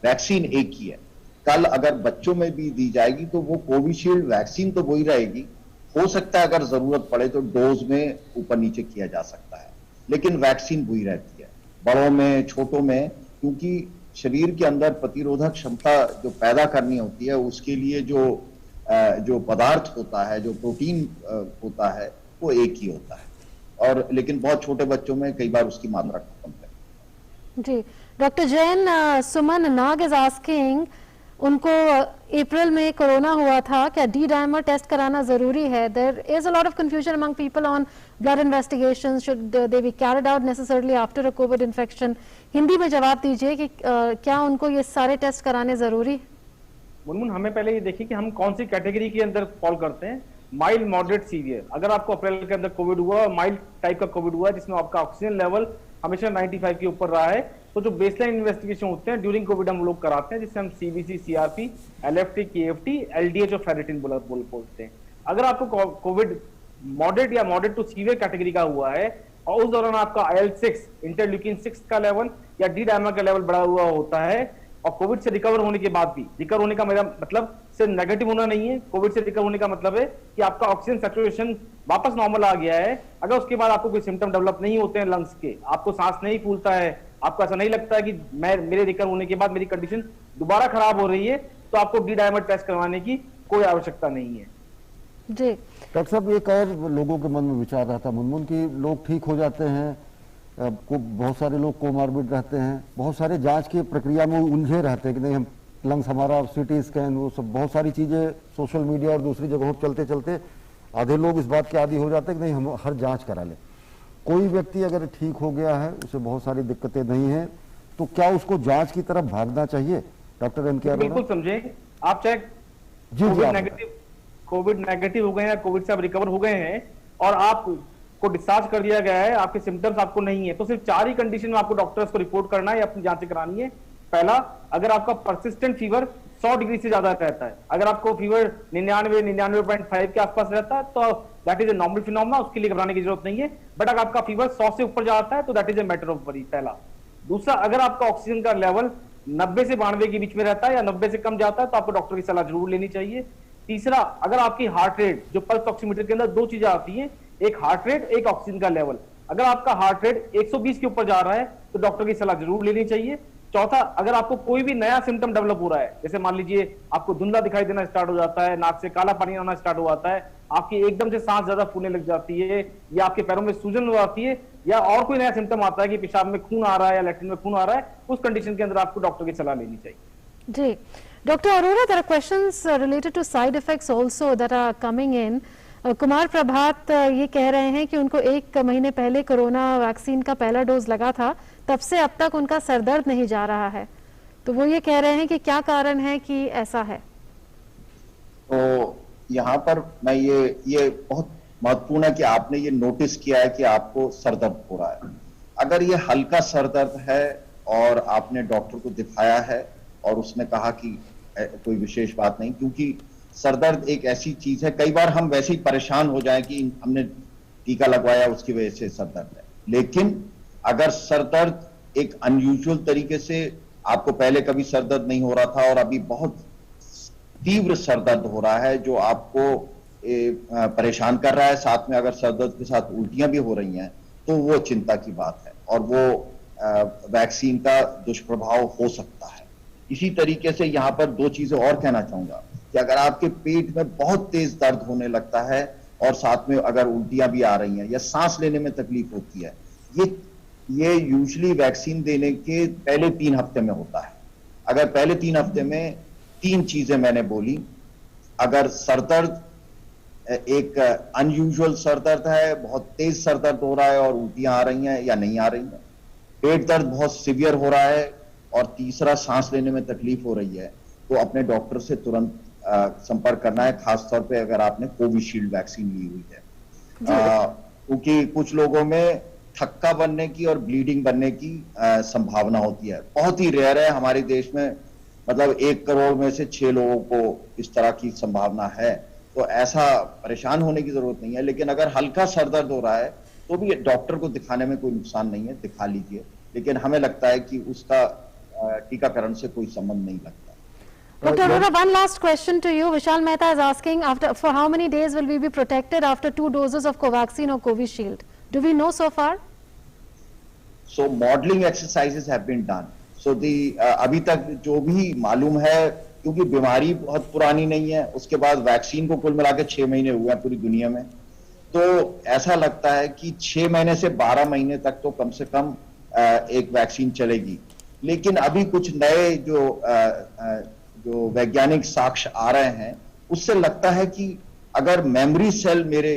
वैक्सीन एक ही है। कल अगर बच्चों में भी दी जाएगी तो वो कोविशील्ड वैक्सीन तो वही रहेगी। हो सकता है अगर जरूरत पड़े तो डोज में ऊपर नीचे किया जा सकता है, लेकिन वैक्सीन वही रहती है बड़ों में छोटों में, क्योंकि शरीर के अंदर प्रतिरोधक क्षमता जो पैदा करनी होती है उसके लिए जो पदार्थ होता है, जो प्रोटीन होता है, वो एक ही होता है। और लेकिन बहुत छोटे बच्चों में कई बार उसकी मात्रा कम है। जी doctor Jain, Suman Nag is asking, उनको अप्रैल में कोरोना हुआ था, क्या डी डाइमर टेस्ट कराना जरूरी है? There is a lot of confusion among people on blood investigations, should they be carried out necessarily after a covid infection? Hindi में जवाब दीजिए कि क्या उनको ये सारे टेस्ट कराने जरूरी? मुनमुन, हमें पहले ये देखिए कि हम कौन सी कैटेगरी के अंदर फॉल करते हैं, माइल्ड, मॉडरेट, सीवियर। अगर आपको अप्रैल के अंदर कोविड हुआ और माइल्ड टाइप का कोविड हुआ जिसमें आपका ऑक्सीजन लेवल हमेशा 95 के ऊपर रहा है, तो जो बेसलाइन इन्वेस्टिगेशन होते हैं ड्यूरिंग कोविड हम लोग कराते हैं, जिससे हम CBC, CRP, LFT, KFT, LDH और फेरिटिन बोलते हैं। अगर आपको कोविड मॉडरेट या मॉडरेट टू सीवियर कैटेगरी का हुआ है और उस दौरान आपका IL-6, इंटरल्यूकिन 6 का लेवल या डी डाइमर का लेवल बढ़ा हुआ होता है, और कोविड से रिकवर होने के बाद भी, रिकवर होने का मेरा मतलब सिर्फ नेगेटिव होना नहीं है, कोविड से रिकवर होने का मतलब है कि आपका ऑक्सीजन सैचुरेशन वापस नॉर्मल आ गया है। अगर उसके बाद आपको कोई सिम्टम डेवलप नहीं होते हैं लंग्स के, आपको सांस नहीं फूलता है, आपको ऐसा नहीं लगता है कि मेरे रिकवर होने के बाद मेरी कंडीशन दोबारा खराब हो रही है, तो आपको डी डाइमर टेस्ट करवाने की कोई आवश्यकता नहीं है। जी डॉक्टर साहब, एक और लोगों के मन में विचार रहता मुनमुन कि लोग ठीक हो जाते हैं, बहुत सारे लोग कोमार्बिड रहते हैं, बहुत सारे जांच की प्रक्रिया में उलझे रहते हैं कि नहीं हम लंग्स हमारा सिटी स्कैन वो सब बहुत सारी चीज़ें सोशल मीडिया और दूसरी जगहों पर चलते चलते आधे लोग इस बात के आदी हो जाते हैं कि नहीं हम हर जांच करा लें। कोई व्यक्ति अगर ठीक हो गया है, उसे बहुत सारी दिक्कतें नहीं है, तो क्या उसको जांच की तरफ भागना चाहिए? डॉक्टर एन के अरोड़ा। बिल्कुल समझे, आप चाहे कोविड नेगेटिव हो गए हैं, कोविड से आप रिकवर हो गए हैं और आपको डिस्चार्ज कर दिया गया है, आपके सिम्टम्स आपको नहीं है, तो सिर्फ 4 ही कंडीशन में आपको डॉक्टर्स को रिपोर्ट करना है या अपनी जांचें करानी है। पहला, अगर आपका परसिस्टेंट फीवर 100 डिग्री से ज्यादा रहता है, अगर आपको फीवर 99.5 के आसपास रहता है तो that is a normal phenomena, उसके लिए घबराने की जरूरत नहीं है। बट अगर आपका फीवर 100 से ऊपर जाता है तो that is a matter of worry, पहला। दूसरा, अगर आपका ऑक्सीजन का लेवल 90 से 92 के बीच में रहता है या 90 से कम जाता है तो आपको डॉक्टर की सलाह जरूर लेनी चाहिए। तीसरा, अगर आपकी हार्ट रेट, जो पल्स ऑक्सीमीटर के अंदर 2 चीजें आती हैं, एक हार्ट रेट, एक ऑक्सीजन का लेवल, अगर आपका हार्ट रेट 120 के ऊपर जा रहा है तो डॉक्टर की सलाह जरूर लेनी चाहिए। चौथा, अगर आपको कोई भी नया सिम्टम डेवलप हो रहा है, जैसे मान लीजिए आपको धुंधला दिखाई देना स्टार्ट हो जाता है, नाक से काला पानी आना स्टार्ट हो जाता है, आपकी एकदम से सांस ज्यादा फूलने लग जाती है, या आपके पैरों में सूजन हो जाती है, या और कोई नया सिम्टम आता है कि पेशाब में खून आ रहा है या लैट्रिन में खून आ रहा है, उस कंडीशन के अंदर आपको डॉक्टर की सलाह लेनी चाहिए। जी doctor Arora, there are questions related to side effects also that are coming in. Kumar Prabhat ये कह रहे हैं कि उनको 1 महीने पहले कोरोना वैक्सीन का पहला डोज लगा था, तब से अब तक उनका सर दर्द नहीं जा रहा है, तो वो ये कह रहे हैं कि क्या कारण है कि ऐसा है? तो यहाँ पर मैं ये बहुत महत्वपूर्ण है कि आपने ये नोटिस किया है कि आपको सर दर्द हो रहा है। अगर ये हल्का सर दर्द है और आपने डॉक्टर को दिखाया है और उसने कहा कि कोई विशेष बात नहीं, क्योंकि सर दर्द एक ऐसी चीज है, कई बार हम वैसे ही परेशान हो जाए कि हमने टीका लगवाया उसकी वजह से सर दर्द है, लेकिन अगर सर दर्द एक अनयूजुअल तरीके से, आपको पहले कभी सर दर्द नहीं हो रहा था और अभी बहुत तीव्र सर दर्द हो रहा है जो आपको परेशान कर रहा है, साथ में अगर सर दर्द के साथ उल्टियां भी हो रही हैं, तो वो चिंता की बात है और वो वैक्सीन का दुष्प्रभाव हो सकता है। इसी तरीके से यहाँ पर 2 चीजें और कहना चाहूंगा कि अगर आपके पेट में बहुत तेज दर्द होने लगता है और साथ में अगर उल्टियां भी आ रही हैं या सांस लेने में तकलीफ होती है, ये यूजुअली वैक्सीन देने के पहले 3 हफ्ते में होता है। अगर पहले 3 हफ्ते में 3 चीजें मैंने बोली, अगर सर दर्द एक अनयूजुअल सर दर्द है, बहुत तेज सर दर्द हो रहा है और उल्टियां आ रही हैं या नहीं आ रही हैं, पेट दर्द बहुत सीवियर हो रहा है, और तीसरा सांस लेने में तकलीफ हो रही है, तो अपने डॉक्टर से तुरंत संपर्क करना है, खासतौर पे अगर आपने कोविशील्ड वैक्सीन ली हुई है, क्योंकि कुछ लोगों में थक्का बनने की और ब्लीडिंग बनने की संभावना होती है। बहुत ही रेयर है हमारे देश में, मतलब 1 करोड़ में से 6 लोगों को इस तरह की संभावना है, तो ऐसा परेशान होने की जरूरत नहीं है। लेकिन अगर हल्का सर दर्द हो रहा है तो भी डॉक्टर को दिखाने में कोई नुकसान नहीं है, दिखा लीजिए, लेकिन हमें लगता है कि उसका टीकाकरण से कोई संबंध नहीं लगता। Dr. Arora, one last question to you. Vishal Mehta is asking, for how many days will we be protected after 2 doses of Covaxin or Covishield? Do we know so far? So modeling exercises have been done. So अभी तक जो भी मालूम है, क्योंकि बीमारी बहुत पुरानी नहीं है, उसके बाद वैक्सीन को कुल मिला के 6 महीने हुए हैं पूरी दुनिया में, तो ऐसा लगता है कि 6 महीने से 12 महीने तक तो कम से कम एक वैक्सीन चलेगी। लेकिन अभी कुछ नए जो वैज्ञानिक साक्ष्य आ रहे हैं, उससे लगता है कि अगर मेमोरी सेल मेरे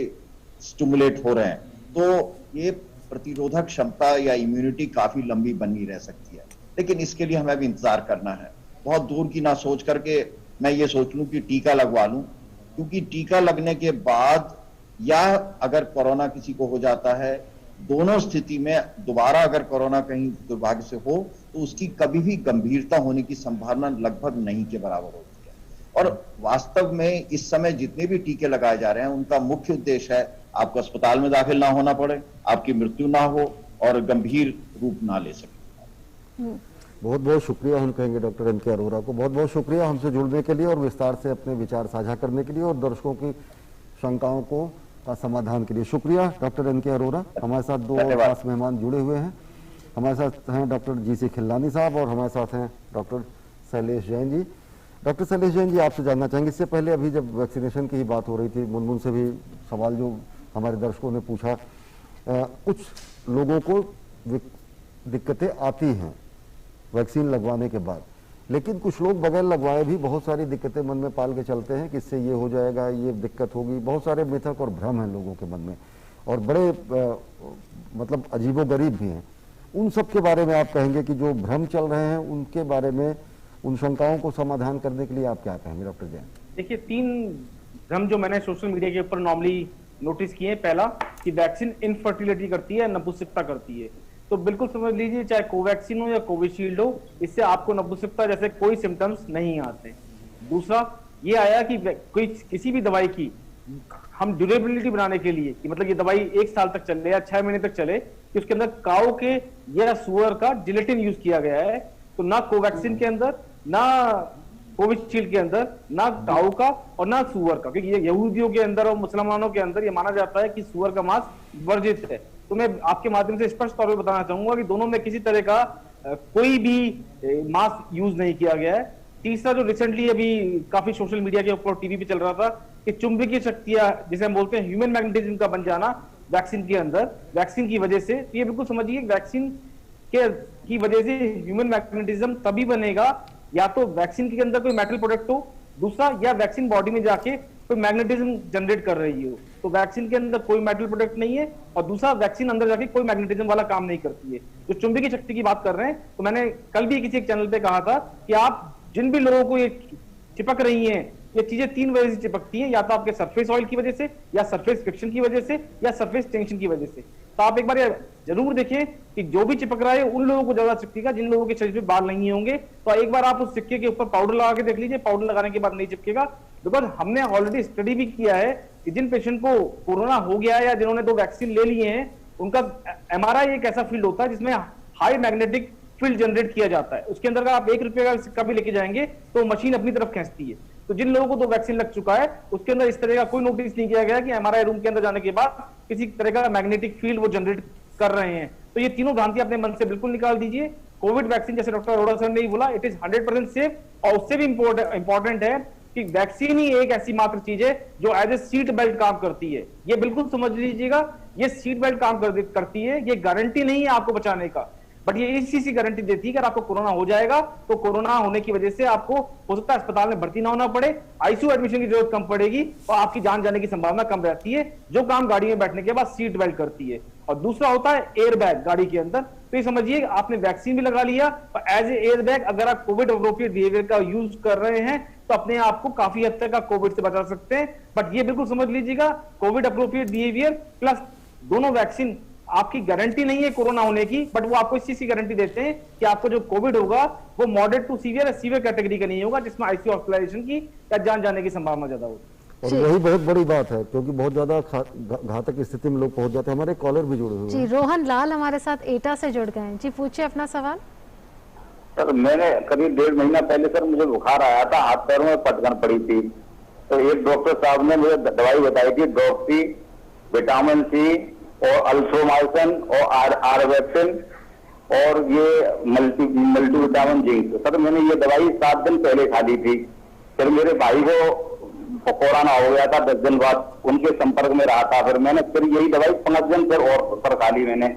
स्टिमुलेट हो रहे हैं तो ये प्रतिरोधक क्षमता या इम्यूनिटी काफी लंबी बनी रह सकती है। लेकिन इसके लिए हमें भी इंतजार करना है, बहुत दूर की ना सोच करके मैं ये सोच लूं कि टीका लगवा लूं, क्योंकि टीका लगने के बाद या अगर कोरोना किसी को हो जाता है, दोनों स्थिति में दोबारा अगर कोरोना कहीं दुर्भाग्य से हो तो उसकी कभी भी गंभीरता होने की संभावना लगभग नहीं के बराबर होती है। और वास्तव में इस समय जितने भी टीके लगाए जा रहे हैं उनका मुख्य उद्देश्य है आपको अस्पताल में दाखिल ना होना पड़े, आपकी मृत्यु ना हो और गंभीर रूप ना ले सके। बहुत बहुत शुक्रिया हम कहेंगे डॉक्टर एन के अरोड़ा को, बहुत बहुत शुक्रिया हमसे जुड़ने के लिए और विस्तार से अपने विचार साझा करने के लिए और दर्शकों की शंकाओं को का समाधान के लिए। शुक्रिया डॉक्टर एन के अरोड़ा। हमारे साथ 2 खास मेहमान जुड़े हुए हैं, हमारे साथ हैं डॉक्टर GC खिल्लानी साहब और हमारे साथ हैं डॉक्टर शैलेश जैन जी। डॉक्टर शैलेश जैन जी, आपसे जानना चाहेंगे, इससे पहले अभी जब वैक्सीनेशन की ही बात हो रही थी, मुनमुन से भी सवाल जो हमारे दर्शकों ने पूछा, कुछ लोगों को दिक्कतें आती हैं वैक्सीन लगवाने के बाद, लेकिन कुछ लोग बगैर लगवाए भी बहुत सारी दिक्कतें मन में पाल के चलते हैं कि इससे ये हो जाएगा, ये दिक्कत होगी। बहुत सारे मिथक और भ्रम हैं लोगों के मन में, और बड़े मतलब अजीबोगरीब भी हैं। उन सब के बारे में आप कहेंगे कि जो भ्रम चल रहे हैं उनके बारे में, उन शंकाओं को समाधान करने के लिए आप क्या कहेंगे डॉक्टर जैन? देखिए, 3 भ्रम जो मैंने सोशल मीडिया के ऊपर नॉर्मली नोटिस किए हैं। पहला कि वैक्सीन इनफर्टिलिटी करती है, नपुंसकता करती है। तो बिल्कुल समझ लीजिए, चाहे कोवैक्सीन हो या कोविशील्ड हो, इससे आपको नपुंसकता जैसे कोई सिम्टम्स नहीं आते। दूसरा ये आया कि कोई किसी भी दवाई की हम ड्यूरेबिलिटी बनाने के लिए, कि मतलब ये दवाई 1 साल तक चले या 6 महीने तक चले, कि उसके अंदर काऊ के या सुअर का जिलेटिन यूज किया गया है। तो ना कोवैक्सीन के अंदर, ना कोविशील्ड के अंदर, ना काऊ का और ना सुअर का, क्योंकि ये यहूदियों के अंदर और मुसलमानों के अंदर ये माना जाता है कि सुअर का मांस वर्जित है। तो मैं आपके माध्यम से स्पष्ट तौर पर बताना चाहूंगा कि दोनों में किसी तरह का कोई भी मांस यूज नहीं किया गया है। तीसरा जो रिसेंटली अभी काफी सोशल मीडिया के ऊपर टीवी पे चल रहा था कि चुंबकीय शक्तियां जिसे हम बोलते हैं ह्यूमन मैग्नेटिज्म का बन जाना वैक्सीन के अंदर, वैक्सीन की वजह से, तो ये बिल्कुल समझिए वैक्सीन की वजह से ह्यूमन मैग्नेटिज्म तभी बनेगा या तो वैक्सीन के अंदर कोई मेटल प्रोडक्ट हो, दूसरा या वैक्सीन बॉडी में जाके कोई मैग्नेटिज्म जनरेट कर रही हो। तो वैक्सीन के अंदर कोई मेटल प्रोडक्ट नहीं है, और दूसरा वैक्सीन अंदर जाके कोई मैग्नेटिज्म वाला काम नहीं करती है। जो चुंबकीय शक्ति की बात कर रहे हैं, तो मैंने कल भी किसी एक चैनल पे कहा था कि आप जिन भी लोगों को ये चिपक रही हैं, ये चीजें 3 वजह से चिपकती हैं, या तो आपके सरफेस ऑयल की वजह से, या सरफेस फ्रिक्शन की वजह से, या सरफेस टेंशन की वजह से। तो आप एक बार ये जरूर देखें कि जो भी चिपक रहा है उन लोगों को ज्यादा चिपकेगा जिन लोगों के शरीर पे बाल नहीं होंगे। तो एक बार आप उस सिक्के के ऊपर पाउडर लगा के देख लीजिए, पाउडर लगाने के बाद नहीं चिपकेगा। बिकॉज हमने ऑलरेडी स्टडी भी किया है कि जिन पेशेंट को कोरोना हो गया है या जिन्होंने 2 वैक्सीन ले लिए हैं, उनका MRI एक ऐसा फील्ड होता है जिसमें हाई मैग्नेटिक फील्ड जनरेट किया जाता है। उसके अंदर अगर आप 1 रुपये का सिक्का भी लेके जाएंगे तो मशीन अपनी तरफ खींचती है। तो जिन लोगों को 2 वैक्सीन लग चुका है उसके अंदर इस तरह का कोई नोटिस नहीं किया गया कि MRI रूम के अंदर जाने के बाद किसी तरह का मैग्नेटिक फील्ड वो जनरेट कर रहे हैं। तो ये तीनों भ्रांति अपने मन से बिल्कुल निकाल दीजिए। कोविड वैक्सीन, जैसे डॉक्टर अरोड़ा सर ने ही बोला, इट इज 100% सेफ। और उससे भी इंपॉर्टेंट है कि वैक्सीन ही एक ऐसी मात्र चीज है जो एज ए सीट बेल्ट काम करती है। ये बिल्कुल समझ लीजिएगा, ये सीट बेल्ट काम करती है। ये गारंटी नहीं है आपको बचाने का, बट ये इस चीज की गारंटी देती है कि अगर आपको कोरोना हो जाएगा तो कोरोना होने की वजह से आपको हो सकता है अस्पताल में भर्ती ना होना पड़े, ICU एडमिशन की जरूरत कम पड़ेगी और आपकी जान जाने की संभावना कम रहती है, जो काम गाड़ी में बैठने के बाद सीट बेल्ट करती है। और दूसरा होता है एयर बैग गाड़ी के अंदर। तो ये समझिए आपने वैक्सीन भी लगा लिया और एज ए एयर बैग अगर आप कोविड अप्रोप्रिएट बिहेवियर का यूज कर रहे हैं तो अपने आप को काफी हद तक कोविड से बचा सकते हैं। बट ये बिल्कुल समझ लीजिएगा, कोविड अप्रोप्रिएट बिहेवियर प्लस दोनों वैक्सीन आपकी गारंटी नहीं है कोरोना होने की, बट वो आपको इस चीज की गारंटी देते हैं कि आपको जो कोविड होगा वो मॉडरेट टू सीवियर कैटेगरी का नहीं होगा, जिसमें ICU हॉस्पिटलाइजेशन की या जान जाने की संभावना ज्यादा होगी। और वही बहुत बड़ी बात है, क्योंकि बहुत ज्यादा घातक स्थिति में लोग पहुंच जाते हैं। हमारे कॉलर भी जुड़े हुए जी, रोहन लाल हमारे साथ एटा से जुड़ गए हैं। जी पूछिए अपना सवाल। सर मैंने करीब 1.5 महीना पहले सर मुझे बुखार आया था, हाथ पैरों में पटकन पड़ी थी। तो एक डॉक्टर साहब ने मुझे दवाई बताई थी, डॉक्सी, विटामिन C और अल्थ्रोमाइसिन और आरवैक्सिन और ये मल्टीविटामिन जिंक। सर मैंने ये दवाई 7 दिन पहले खा ली थी। फिर मेरे भाई को कोरोना हो गया था, 10 दिन बाद उनके संपर्क में रहा था। फिर मैंने फिर यही दवाई 5 दिन फिर और पर खा ली मैंने।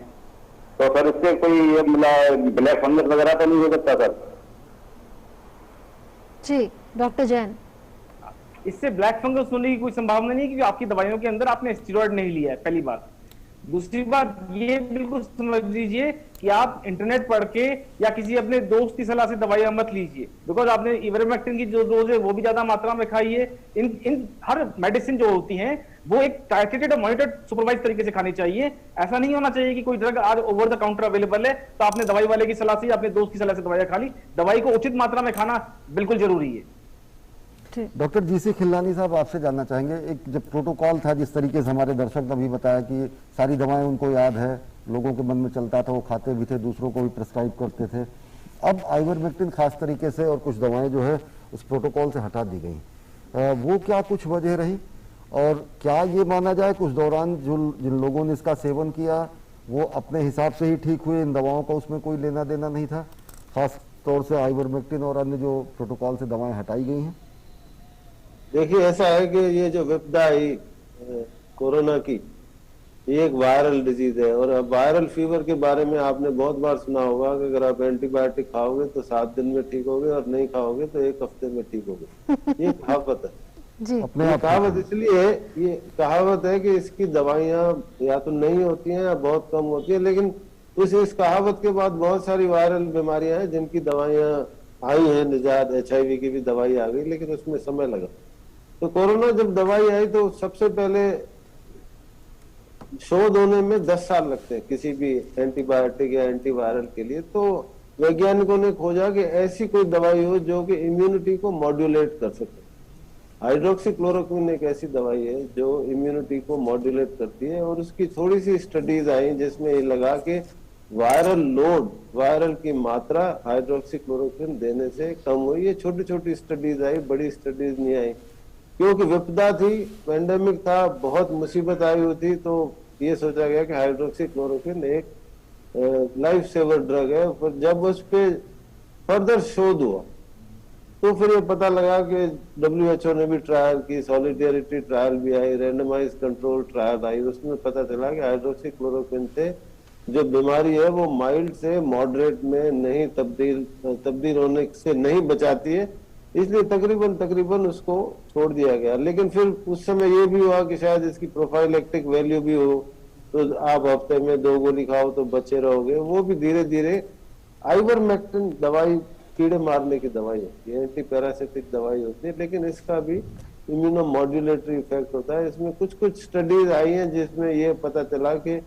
तो सर इससे कोई ये मतलब ब्लैक फंगस वगैरह तो नहीं हो सकता सर? जी डॉक्टर जैन। इससे ब्लैक फंगस होने की कोई संभावना नहीं है क्योंकि आपकी दवाइयों के अंदर आपने स्टेरॉइड नहीं लिया है, पहली बात। दूसरी बात ये बिल्कुल समझ लीजिए कि आप इंटरनेट पढ़ के या किसी अपने दोस्त की सलाह से दवाइयां मत लीजिए, बिकॉज आपने इवरमेक्टिन की जो डोज है वो भी ज्यादा मात्रा में खाई है। इन हर मेडिसिन जो होती हैं वो एक टाइट्रेटेड और मॉनिटर्ड सुपरवाइज तरीके से खानी चाहिए। ऐसा नहीं होना चाहिए कि कोई ड्रग आज ओवर द काउंटर अवेलेबल है तो आपने दवाई वाले की सलाह से या अपने दोस्त की सलाह से दवाइयां खा ली। दवाई को उचित मात्रा में खाना बिल्कुल जरूरी है। डॉक्टर GC खिल्लानी साहब, आपसे जानना चाहेंगे, एक जब प्रोटोकॉल था, जिस तरीके से हमारे दर्शक ने भी बताया कि सारी दवाएं उनको याद है, लोगों के मन में चलता था, वो खाते भी थे, दूसरों को भी प्रिस्क्राइब करते थे। अब आइवरमेक्टिन खास तरीके से और कुछ दवाएं जो है उस प्रोटोकॉल से हटा दी गई, वो क्या कुछ वजह रही? और क्या ये माना जाए कि उस दौरान जिन लोगों ने इसका सेवन किया वो अपने हिसाब से ही ठीक हुए, इन दवाओं का उसमें कोई लेना देना नहीं था, खास तौर से आइवरमेक्टिन और अन्य जो प्रोटोकॉल से दवाएं हटाई गई हैं? देखिए, ऐसा है कि ये जो विपदा आई कोरोना की, ये एक वायरल डिजीज है। और वायरल फीवर के बारे में आपने बहुत बार सुना होगा कि अगर आप एंटीबायोटिक खाओगे तो 7 दिन में ठीक होगे और नहीं खाओगे तो 1 हफ्ते में ठीक होगे। ये कहावत है। जी अपने कहावत इसलिए है, ये कहावत है कि इसकी दवाइयां या तो नहीं होती हैं या बहुत कम होती है, लेकिन इस कहावत के बाद बहुत सारी वायरल बीमारियां हैं जिनकी दवाइयां आई हैं निजात। HIV की भी दवाई आ गई, लेकिन उसमें समय लगा। तो कोरोना जब दवाई आई तो सबसे पहले शोध होने में 10 साल लगते हैं किसी भी एंटीबायोटिक या एंटीवायरल के लिए। तो वैज्ञानिकों ने खोजा कि ऐसी कोई दवाई हो जो कि इम्यूनिटी को मॉड्यूलेट कर सके। हाइड्रोक्सीक्लोरोक्विन एक ऐसी दवाई है जो इम्यूनिटी को मॉड्यूलेट करती है, और उसकी थोड़ी सी स्टडीज आई जिसमें ये लगा कि वायरल लोड, वायरल की मात्रा हाइड्रोक्सीक्लोरोक्विन देने से कम हुई। ये छोटी छोटी स्टडीज आई, बड़ी स्टडीज नहीं आई, क्योंकि विपदा थी, पेंडेमिक था, बहुत मुसीबत आई हुई थी। तो ये सोचा गया कि हाइड्रोक्सीक्लोरोक्विन एक लाइफ सेवर ड्रग है। पर जब उस पर फर्दर शोध हुआ तो फिर ये पता लगा कि WHO ने भी ट्रायल की, सॉलिडेरिटी ट्रायल भी आई, रैंडमाइज कंट्रोल ट्रायल आई। उसमें पता चला कि हाइड्रोक्सीक्लोरोक्विन से जो बीमारी है वो माइल्ड से मॉडरेट में नहीं तब्दील होने से नहीं बचाती है, इसलिए तकरीबन उसको छोड़ दिया गया। लेकिन फिर उस समय ये भी हुआ कि शायद इसकी प्रोफाइलेक्टिक वैल्यू भी हो, तो आप हफ्ते में 2 गोली खाओ तो बचे रहोगे। वो भी धीरे धीरे, आइवरमेक्टिन दवाई कीड़े मारने की दवाई होती है, एंटी पैरासिटिक दवाई होती है, लेकिन इसका भी इम्यूनो मॉड्यूलेटरी इफेक्ट होता है। इसमें कुछ स्टडीज आई हैं जिसमें ये पता चला कि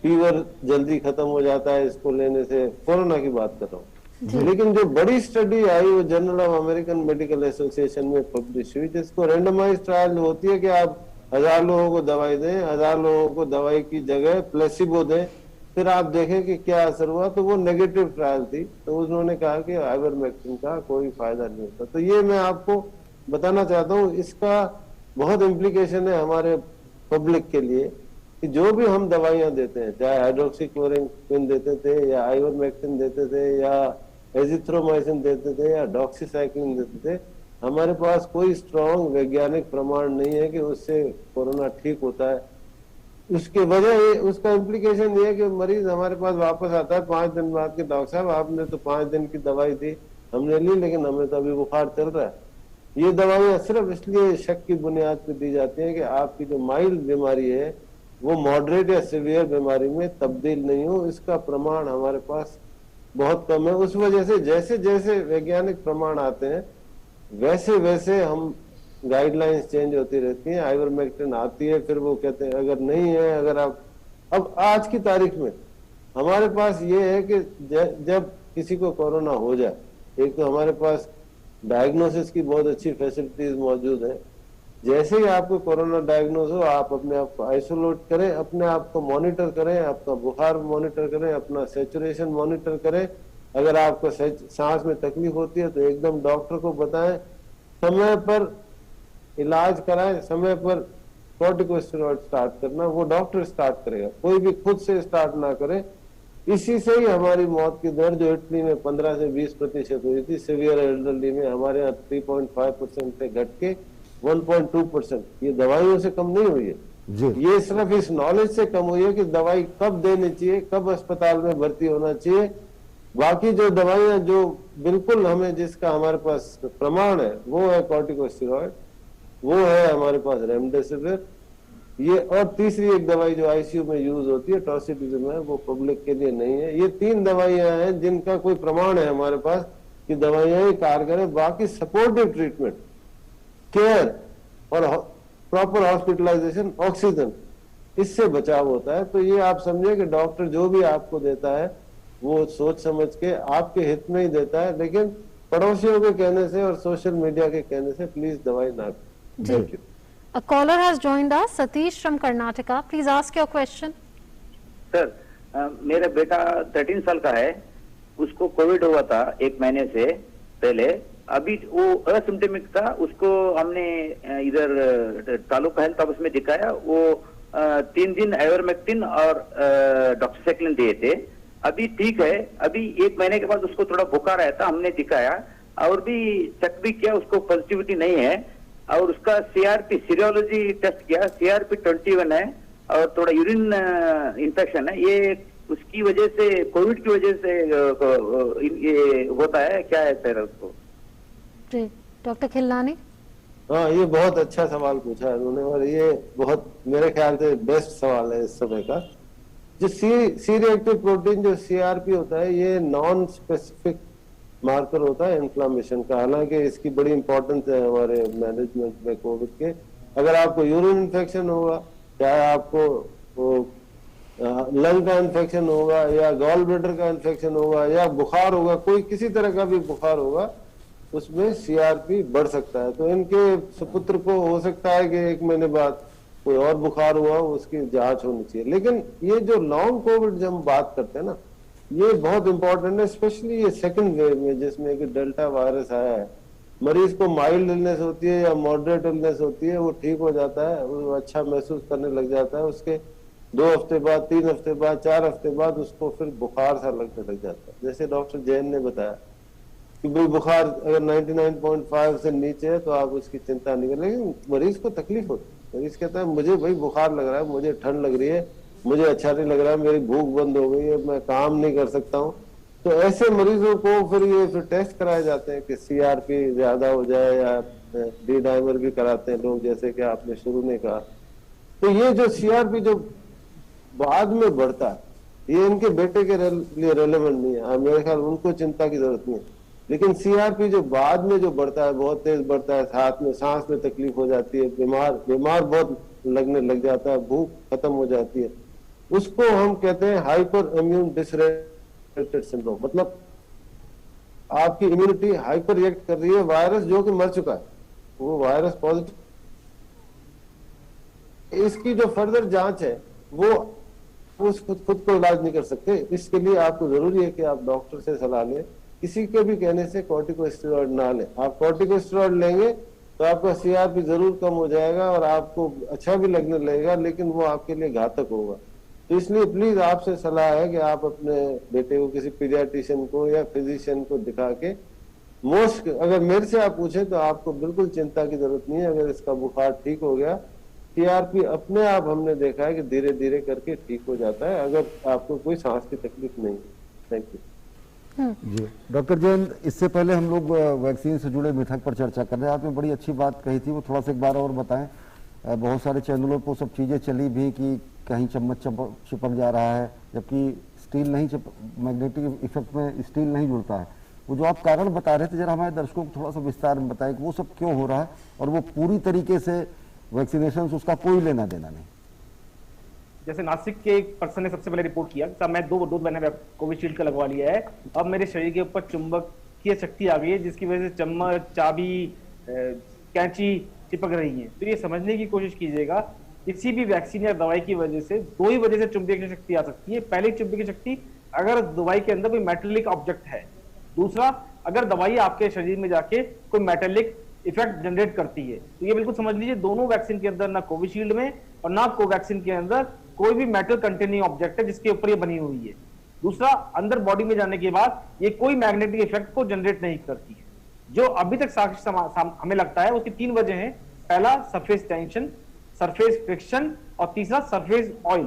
फीवर जल्दी खत्म हो जाता है इसको लेने से। कोरोना की बात कर रहा हूँ। लेकिन जो बड़ी स्टडी आई वो journal of American medical association में पब्लिश हुई, जिसको रैंडमाइज ट्रायल होती है कि आप 1000 लोगों को दवाई दें, 1000 लोगों को दवाई की जगह प्लेसिबो दें, फिर आप देखें कि क्या असर हुआ। तो वो नेगेटिव ट्रायल थी, तो उन्होंने कहा कि आइवरमेक्टिन का कोई फायदा नहीं होता। तो ये मैं आपको बताना चाहता हूँ, इसका बहुत इम्प्लीकेशन है हमारे पब्लिक के लिए कि जो भी हम दवाइयां देते हैं, चाहे हाइड्रोक्सीक्लोरोक्विन देते थे या आइवरमेक्टिन देते थे या एजिथ्रोमाइसिन देते थे या डॉक्सीसाइक्लिन देते थे, हमारे पास कोई स्ट्रॉन्ग वैज्ञानिक प्रमाण नहीं है कि उससे कोरोना ठीक होता है। उसके वजह उसका इम्प्लीकेशन ये है कि मरीज हमारे पास वापस आता है 5 दिन बाद के डॉक्टर साहब आपने तो 5 दिन की दवाई दी, हमने ली, लेकिन हमें तो अभी बुखार चल रहा है। ये दवाइयां सिर्फ इसलिए शक की बुनियाद पर दी जाती है कि आपकी जो माइल्ड बीमारी है वो मॉडरेट या सीवियर बीमारी में तब्दील नहीं हो। इसका प्रमाण हमारे पास बहुत कम है। उस वजह से जैसे जैसे वैज्ञानिक प्रमाण आते हैं वैसे वैसे हम गाइडलाइंस चेंज होती रहती हैं। आइवरमेक्टिन आती है, फिर वो कहते हैं अगर नहीं है, अगर आप, अब आज की तारीख में हमारे पास ये है कि जब किसी को कोरोना हो जाए, एक तो हमारे पास डायग्नोसिस की बहुत अच्छी फैसिलिटीज मौजूद है। जैसे ही आपको कोरोना डायग्नोज हो, आप अपने आप को आइसोलेट करें, अपने आप को मॉनिटर करें, आपका बुखार मॉनिटर करें, अपना सैचुरेशन मॉनिटर करें। अगर आपको सांस में तकलीफ होती है तो एकदम डॉक्टर को बताएं, समय पर इलाज कराएं, समय पर कॉर्टिकोस्टेरॉइड स्टार्ट करना वो डॉक्टर स्टार्ट करेगा, कोई भी खुद से स्टार्ट ना करे। इसी से ही हमारी मौत की दर जो इटली में 15 से 20% हुई थी, सीवियर एल्डरली में हमारे यहाँ 3.5% से घट के 1.2%, ये दवाइयों से कम नहीं हुई है। ये सिर्फ इस नॉलेज से कम हुई है कि दवाई कब देनी चाहिए, कब अस्पताल में भर्ती होना चाहिए। बाकी जो दवाइयां जो बिल्कुल हमें, जिसका हमारे पास प्रमाण है, वो है कॉर्टिकोस्टेरॉइड, वो है हमारे पास रेमडेसिविर, ये, और तीसरी एक दवाई जो आईसीयू में यूज होती है टॉसिलिजुमैब, वो पब्लिक के लिए नहीं है। ये 3 दवाइयां हैं जिनका कोई प्रमाण है हमारे पास कि दवाइयां ही कारगर है। बाकी सपोर्टिव ट्रीटमेंट, केयर और प्रॉपर हॉस्पिटलाइजेशन, ऑक्सीजन, इससे बचाव होता है। तो ये आप समझे कि डॉक्टर जो भी आपको देता है वो सोच समझ के आपके हित में ही देता है, लेकिन पड़ोसियों के कहने से और सोशल मीडिया के कहने से प्लीज दवाई ना करें। Thank you. A caller has joined us, Satish from Karnataka. Please ask your question. Sir, मेरा बेटा 13 साल का है, उसको कोविड हुआ था 1 महीने से पहले। अभी वो असिम्टोमेटिक था, उसको हमने इधर तालुका हेल्थ ऑफिस में दिखाया। वो 3 दिन आइवरमेक्टिन और डॉक्सीसाइक्लिन दिए थे। अभी ठीक है। अभी 1 महीने के बाद उसको थोड़ा बुखार आया था, हमने दिखाया और भी चेक भी किया, उसको पॉजिटिविटी नहीं है। और उसका सीआरपी सीरोलॉजी टेस्ट किया, सीआरपी 21 है और थोड़ा यूरिन इन्फेक्शन है। ये उसकी वजह से, कोविड की वजह से ये होता है क्या है सर उसको? जी डॉक्टर खिलनानी। हाँ, ये बहुत अच्छा सवाल पूछा है उन्होंने और ये बहुत मेरे ख्याल से बेस्ट सवाल है इस समय का। जो सी रिएक्टिव प्रोटीन जो सीआरपी होता है, ये नॉन स्पेसिफिक मार्कर होता है इन्फ्लामेशन का। हालांकि इसकी बड़ी इंपॉर्टेंस है हमारे मैनेजमेंट में कोविड के। अगर आपको यूरिन इन्फेक्शन होगा, चाहे आपको लंग का इन्फेक्शन होगा या गॉल ब्लैडर का इन्फेक्शन होगा या बुखार होगा, कोई किसी तरह का भी बुखार होगा, उसमें सीआरपी बढ़ सकता है। तो इनके सुपुत्र को हो सकता है कि 1 महीने बाद कोई और बुखार हुआ, उसकी जांच होनी चाहिए। लेकिन ये जो लॉन्ग कोविड जब हम बात करते हैं ना, ये बहुत इंपॉर्टेंट है, स्पेशली ये सेकंड वेव में जिसमें कि डेल्टा वायरस आया है। मरीज को माइल्ड इलनेस होती है या मॉडरेट इलनेस होती है, वो ठीक हो जाता है, वो अच्छा महसूस करने लग जाता है। उसके 2 हफ्ते बाद, 3 हफ्ते बाद, 4 हफ्ते बाद उसको फिर बुखार सा लगने लग जाता है। जैसे डॉक्टर जैन ने बताया कि भाई बुखार अगर 99.5 से नीचे है तो आप उसकी चिंता नहीं करें। लेकिन मरीज को तकलीफ होती है, मरीज कहता है मुझे भाई बुखार लग रहा है, मुझे ठंड लग रही है, मुझे अच्छा नहीं लग रहा है, मेरी भूख बंद हो गई है, मैं काम नहीं कर सकता हूँ। तो ऐसे मरीजों को फिर टेस्ट कराए जाते हैं कि सीआरपी ज्यादा हो जाए या डी डाइमर भी कराते हैं लोग, जैसे कि आपने शुरू में कहा। तो ये जो सीआरपी जो बाद में बढ़ता है, ये इनके बेटे के लिए रेलेवेंट नहीं है, मेरे ख्याल उनको चिंता की जरूरत नहीं है। लेकिन सीआरपी जो बाद में जो बढ़ता है, बहुत तेज बढ़ता है, साथ में सांस में तकलीफ हो जाती है, बीमार बहुत लगने लग जाता है, भूख खत्म हो जाती है, उसको हम कहते हैं हाइपर इम्यून डिसरेगुलेटेड सिंड्रोम। मतलब आपकी इम्यूनिटी हाइपर रिएक्ट कर रही है, वायरस जो कि मर चुका है, वो वायरस पॉजिटिव। इसकी जो फर्दर जांच है वो उस खुद को इलाज नहीं कर सकते। इसके लिए आपको जरूरी है कि आप डॉक्टर से सलाह लें। किसी के भी कहने से कॉर्टिकोस्टेरॉइड ना लें। आप कॉर्टिकोस्टेरॉइड लेंगे तो आपका सीआरपी जरूर कम हो जाएगा और आपको अच्छा भी लगने लगेगा, लेकिन वो आपके लिए घातक होगा। तो इसलिए प्लीज आपसे सलाह है कि आप अपने बेटे को किसी पीडियाट्रिशियन को या फिजिशियन को दिखा के, अगर मेरे से आप पूछे तो आपको बिल्कुल चिंता की जरूरत नहीं है। अगर इसका बुखार ठीक हो गया, सीआरपी अपने आप हमने देखा है कि धीरे धीरे करके ठीक हो जाता है, अगर आपको कोई सांस की तकलीफ नहीं है। थैंक यू जी डॉक्टर जैन, इससे पहले हम लोग वैक्सीन से जुड़े मिथक पर चर्चा कर रहे हैं। आपने बड़ी अच्छी बात कही थी, वो थोड़ा सा एक बार और बताएं। बहुत सारे चैनलों पर सब चीज़ें चली भी कि कहीं चम्मच चिपक जा रहा है, जबकि स्टील नहीं, मैग्नेटिक इफेक्ट में स्टील नहीं जुड़ता है। वो जो आप कारण बता रहे थे, जरा हमारे दर्शकों को थोड़ा सा विस्तार में बताएं कि वो सब क्यों हो रहा है और वो पूरी तरीके से वैक्सीनेशन से उसका कोई लेना देना नहीं। जैसे नासिक के एक पर्सन ने सबसे पहले रिपोर्ट किया कि मैं 2 महीने कोविशील्ड का लगवा लिया है, अब मेरे शरीर के ऊपर चुंबकीय शक्ति आ गई है जिसकी वजह से चम्मच, चाबी, कैंची चिपक रही है। तो ये समझने की कोशिश कीजिएगा, किसी भी वैक्सीन या दवाई की वजह से 2 ही वजह से चुंबकीय शक्ति आ सकती है। पहली चुंबकीय शक्ति, अगर दवाई के अंदर कोई मेटेलिक ऑब्जेक्ट है। दूसरा, अगर दवाई आपके शरीर में जाके कोई मेटेलिक इफेक्ट जनरेट करती है। तो ये बिल्कुल समझ लीजिए, दोनों वैक्सीन के अंदर, ना कोविशील्ड में और ना कोवैक्सीन के अंदर, कोई भी मेटल कंटेनिंग ऑब्जेक्ट है जिसके ऊपर ये बनी हुई है। दूसरा, अंदर बॉडी में जाने के बाद ये कोई मैग्नेटिक इफेक्ट को जनरेट नहीं करती है। जो अभी तक हमें लगता है उसकी 3 वजह हैं। पहला, सरफेस टेंशन, सरफेस फ्रिक्शन और तीसरा, सरफेस ऑयल।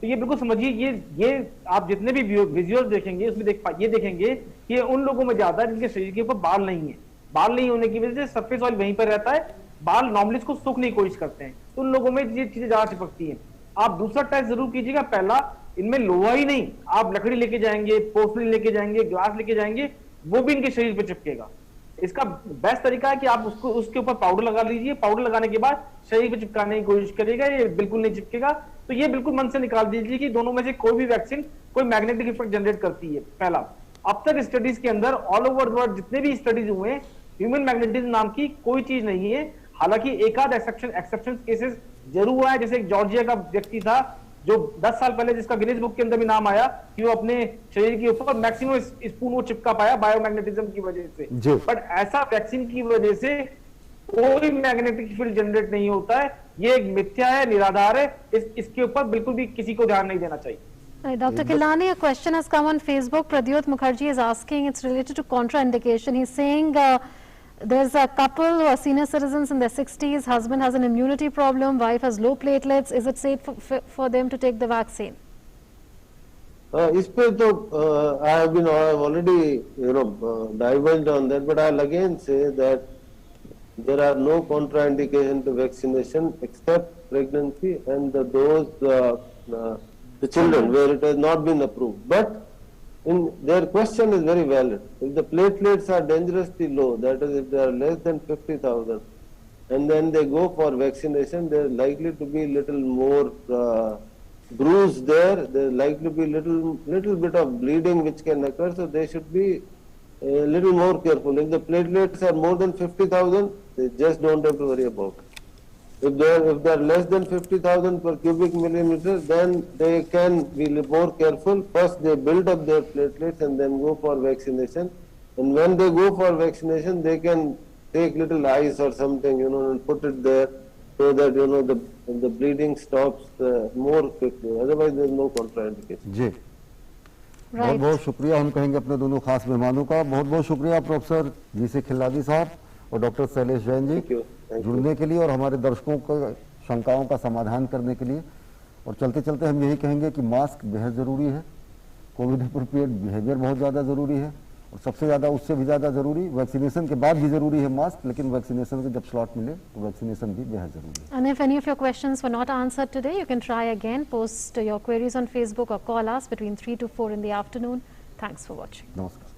तो ये बिल्कुल समझिए, ये आप जितने भी विजुअल देखेंगे उसमें ये देखेंगे कि उन लोगों में ज्यादा है जिनके शरीर के ऊपर बाल नहीं है। बाल नहीं होने की वजह से सरफेस ऑयल वहीं पर रहता है, बाल नॉर्मली इसको सूखने की कोशिश करते हैं, तो उन लोगों में ये चीजें ज्यादा चिपकती हैं। आप दूसरा टेस्ट जरूर कीजिएगा। पहला, इनमें लोहा ही नहीं, आप लकड़ी लेके जाएंगे, पोर्सलिन लेके जाएंगे, ग्लास लेके जाएंगे, वो भी इनके शरीर पे चिपकेगा। इसका बेस्ट तरीका है कि आप उसके ऊपर पाउडर लगा लीजिए। पाउडर लगाने के बाद शरीर पे चिपकाने की कोशिश करिएगा, ये बिल्कुल नहीं चिपकेगा। तो ये बिल्कुल मन से निकाल दीजिए कि दोनों में से कोई भी वैक्सीन कोई मैग्नेटिक इफेक्ट जनरेट करती है। पहला, अब तक स्टडीज के अंदर ऑल ओवर द वर्ल्ड जितने भी स्टडीज हुए हैं, ह्यूमन मैग्नेटिज्म नाम की कोई चीज नहीं है। हालांकि एक आध एक्सेप्शन केसेस जरूर हुआ है। जैसे एक जॉर्जिया का व्यक्ति था जो 10 साल पहले, जिसका गिनीज बुक के अंदर भी नाम आया कि वो अपने शरीर के ऊपर मैक्सिमम स्पून वो चिपका पाया बायोमैग्नेटिज्म की वजह से। बट ऐसा वैक्सीन की वजह से कोई मैग्नेटिक फील्ड जनरेट नहीं होता है। ये एक मिथ्या है, निराधार है। इसके ऊपर बिल्कुल भी किसी को ध्यान नहीं देना चाहिए। Dr. Kilani, a question has come on Facebook. Pradyot Mukherjee is asking, it's related to contraindication. He's saying there's a couple who are senior citizens in their 60s, husband has an immunity problem, wife has low platelets. Is it safe for them to take the vaccine? इस पे तो I have already diverged on that, but I'll again say that there are no contraindication to vaccination except pregnancy and the children where it has not been approved. But their question is very valid. If the platelets are dangerously low, that is if they are less than 50,000, and then they go for vaccination, there is likely to be little more bruise there, there is likely to be little bit of bleeding which can occur, so they should be a little more careful. If the platelets are more than 50,000, they just don't have to worry about it. If they are less than 50,000 per cubic millimeter, then they can be more careful. First they build up their platelets and then go for vaccination. And when they go for vaccination, they can take little ice or something, and put it there so that, the bleeding stops more quickly. Otherwise there is no contraindication. जी बहुत बहुत शुक्रिया हम कहेंगे अपने दोनों खास मेहमानों का। बहुत बहुत शुक्रिया प्रोफेसर जी.सी. खिल्लादी साहब और डॉक्टर शैलेश जैन जी जुड़ने के लिए और हमारे दर्शकों को शंकाओं का समाधान करने के लिए। और चलते चलते हम यही कहेंगे कि मास्क बेहद ज़रूरी है, कोविड अप्रोप्रिएट बिहेवियर बहुत ज़्यादा ज़रूरी है और सबसे ज़्यादा उससे भी ज़्यादा ज़रूरी वैक्सीनेशन के बाद भी ज़रूरी है मास्क, लेकिन वैक्सीनेशन के जब स्लॉट मिले तो वैक्सीनेशन भी बेहद ज़रूरी है। And if any of your questions were not answered today, you can try again, post your queries on Facebook or call us between 3 to 4 in the afternoon. Thanks for watching. नमस्कार।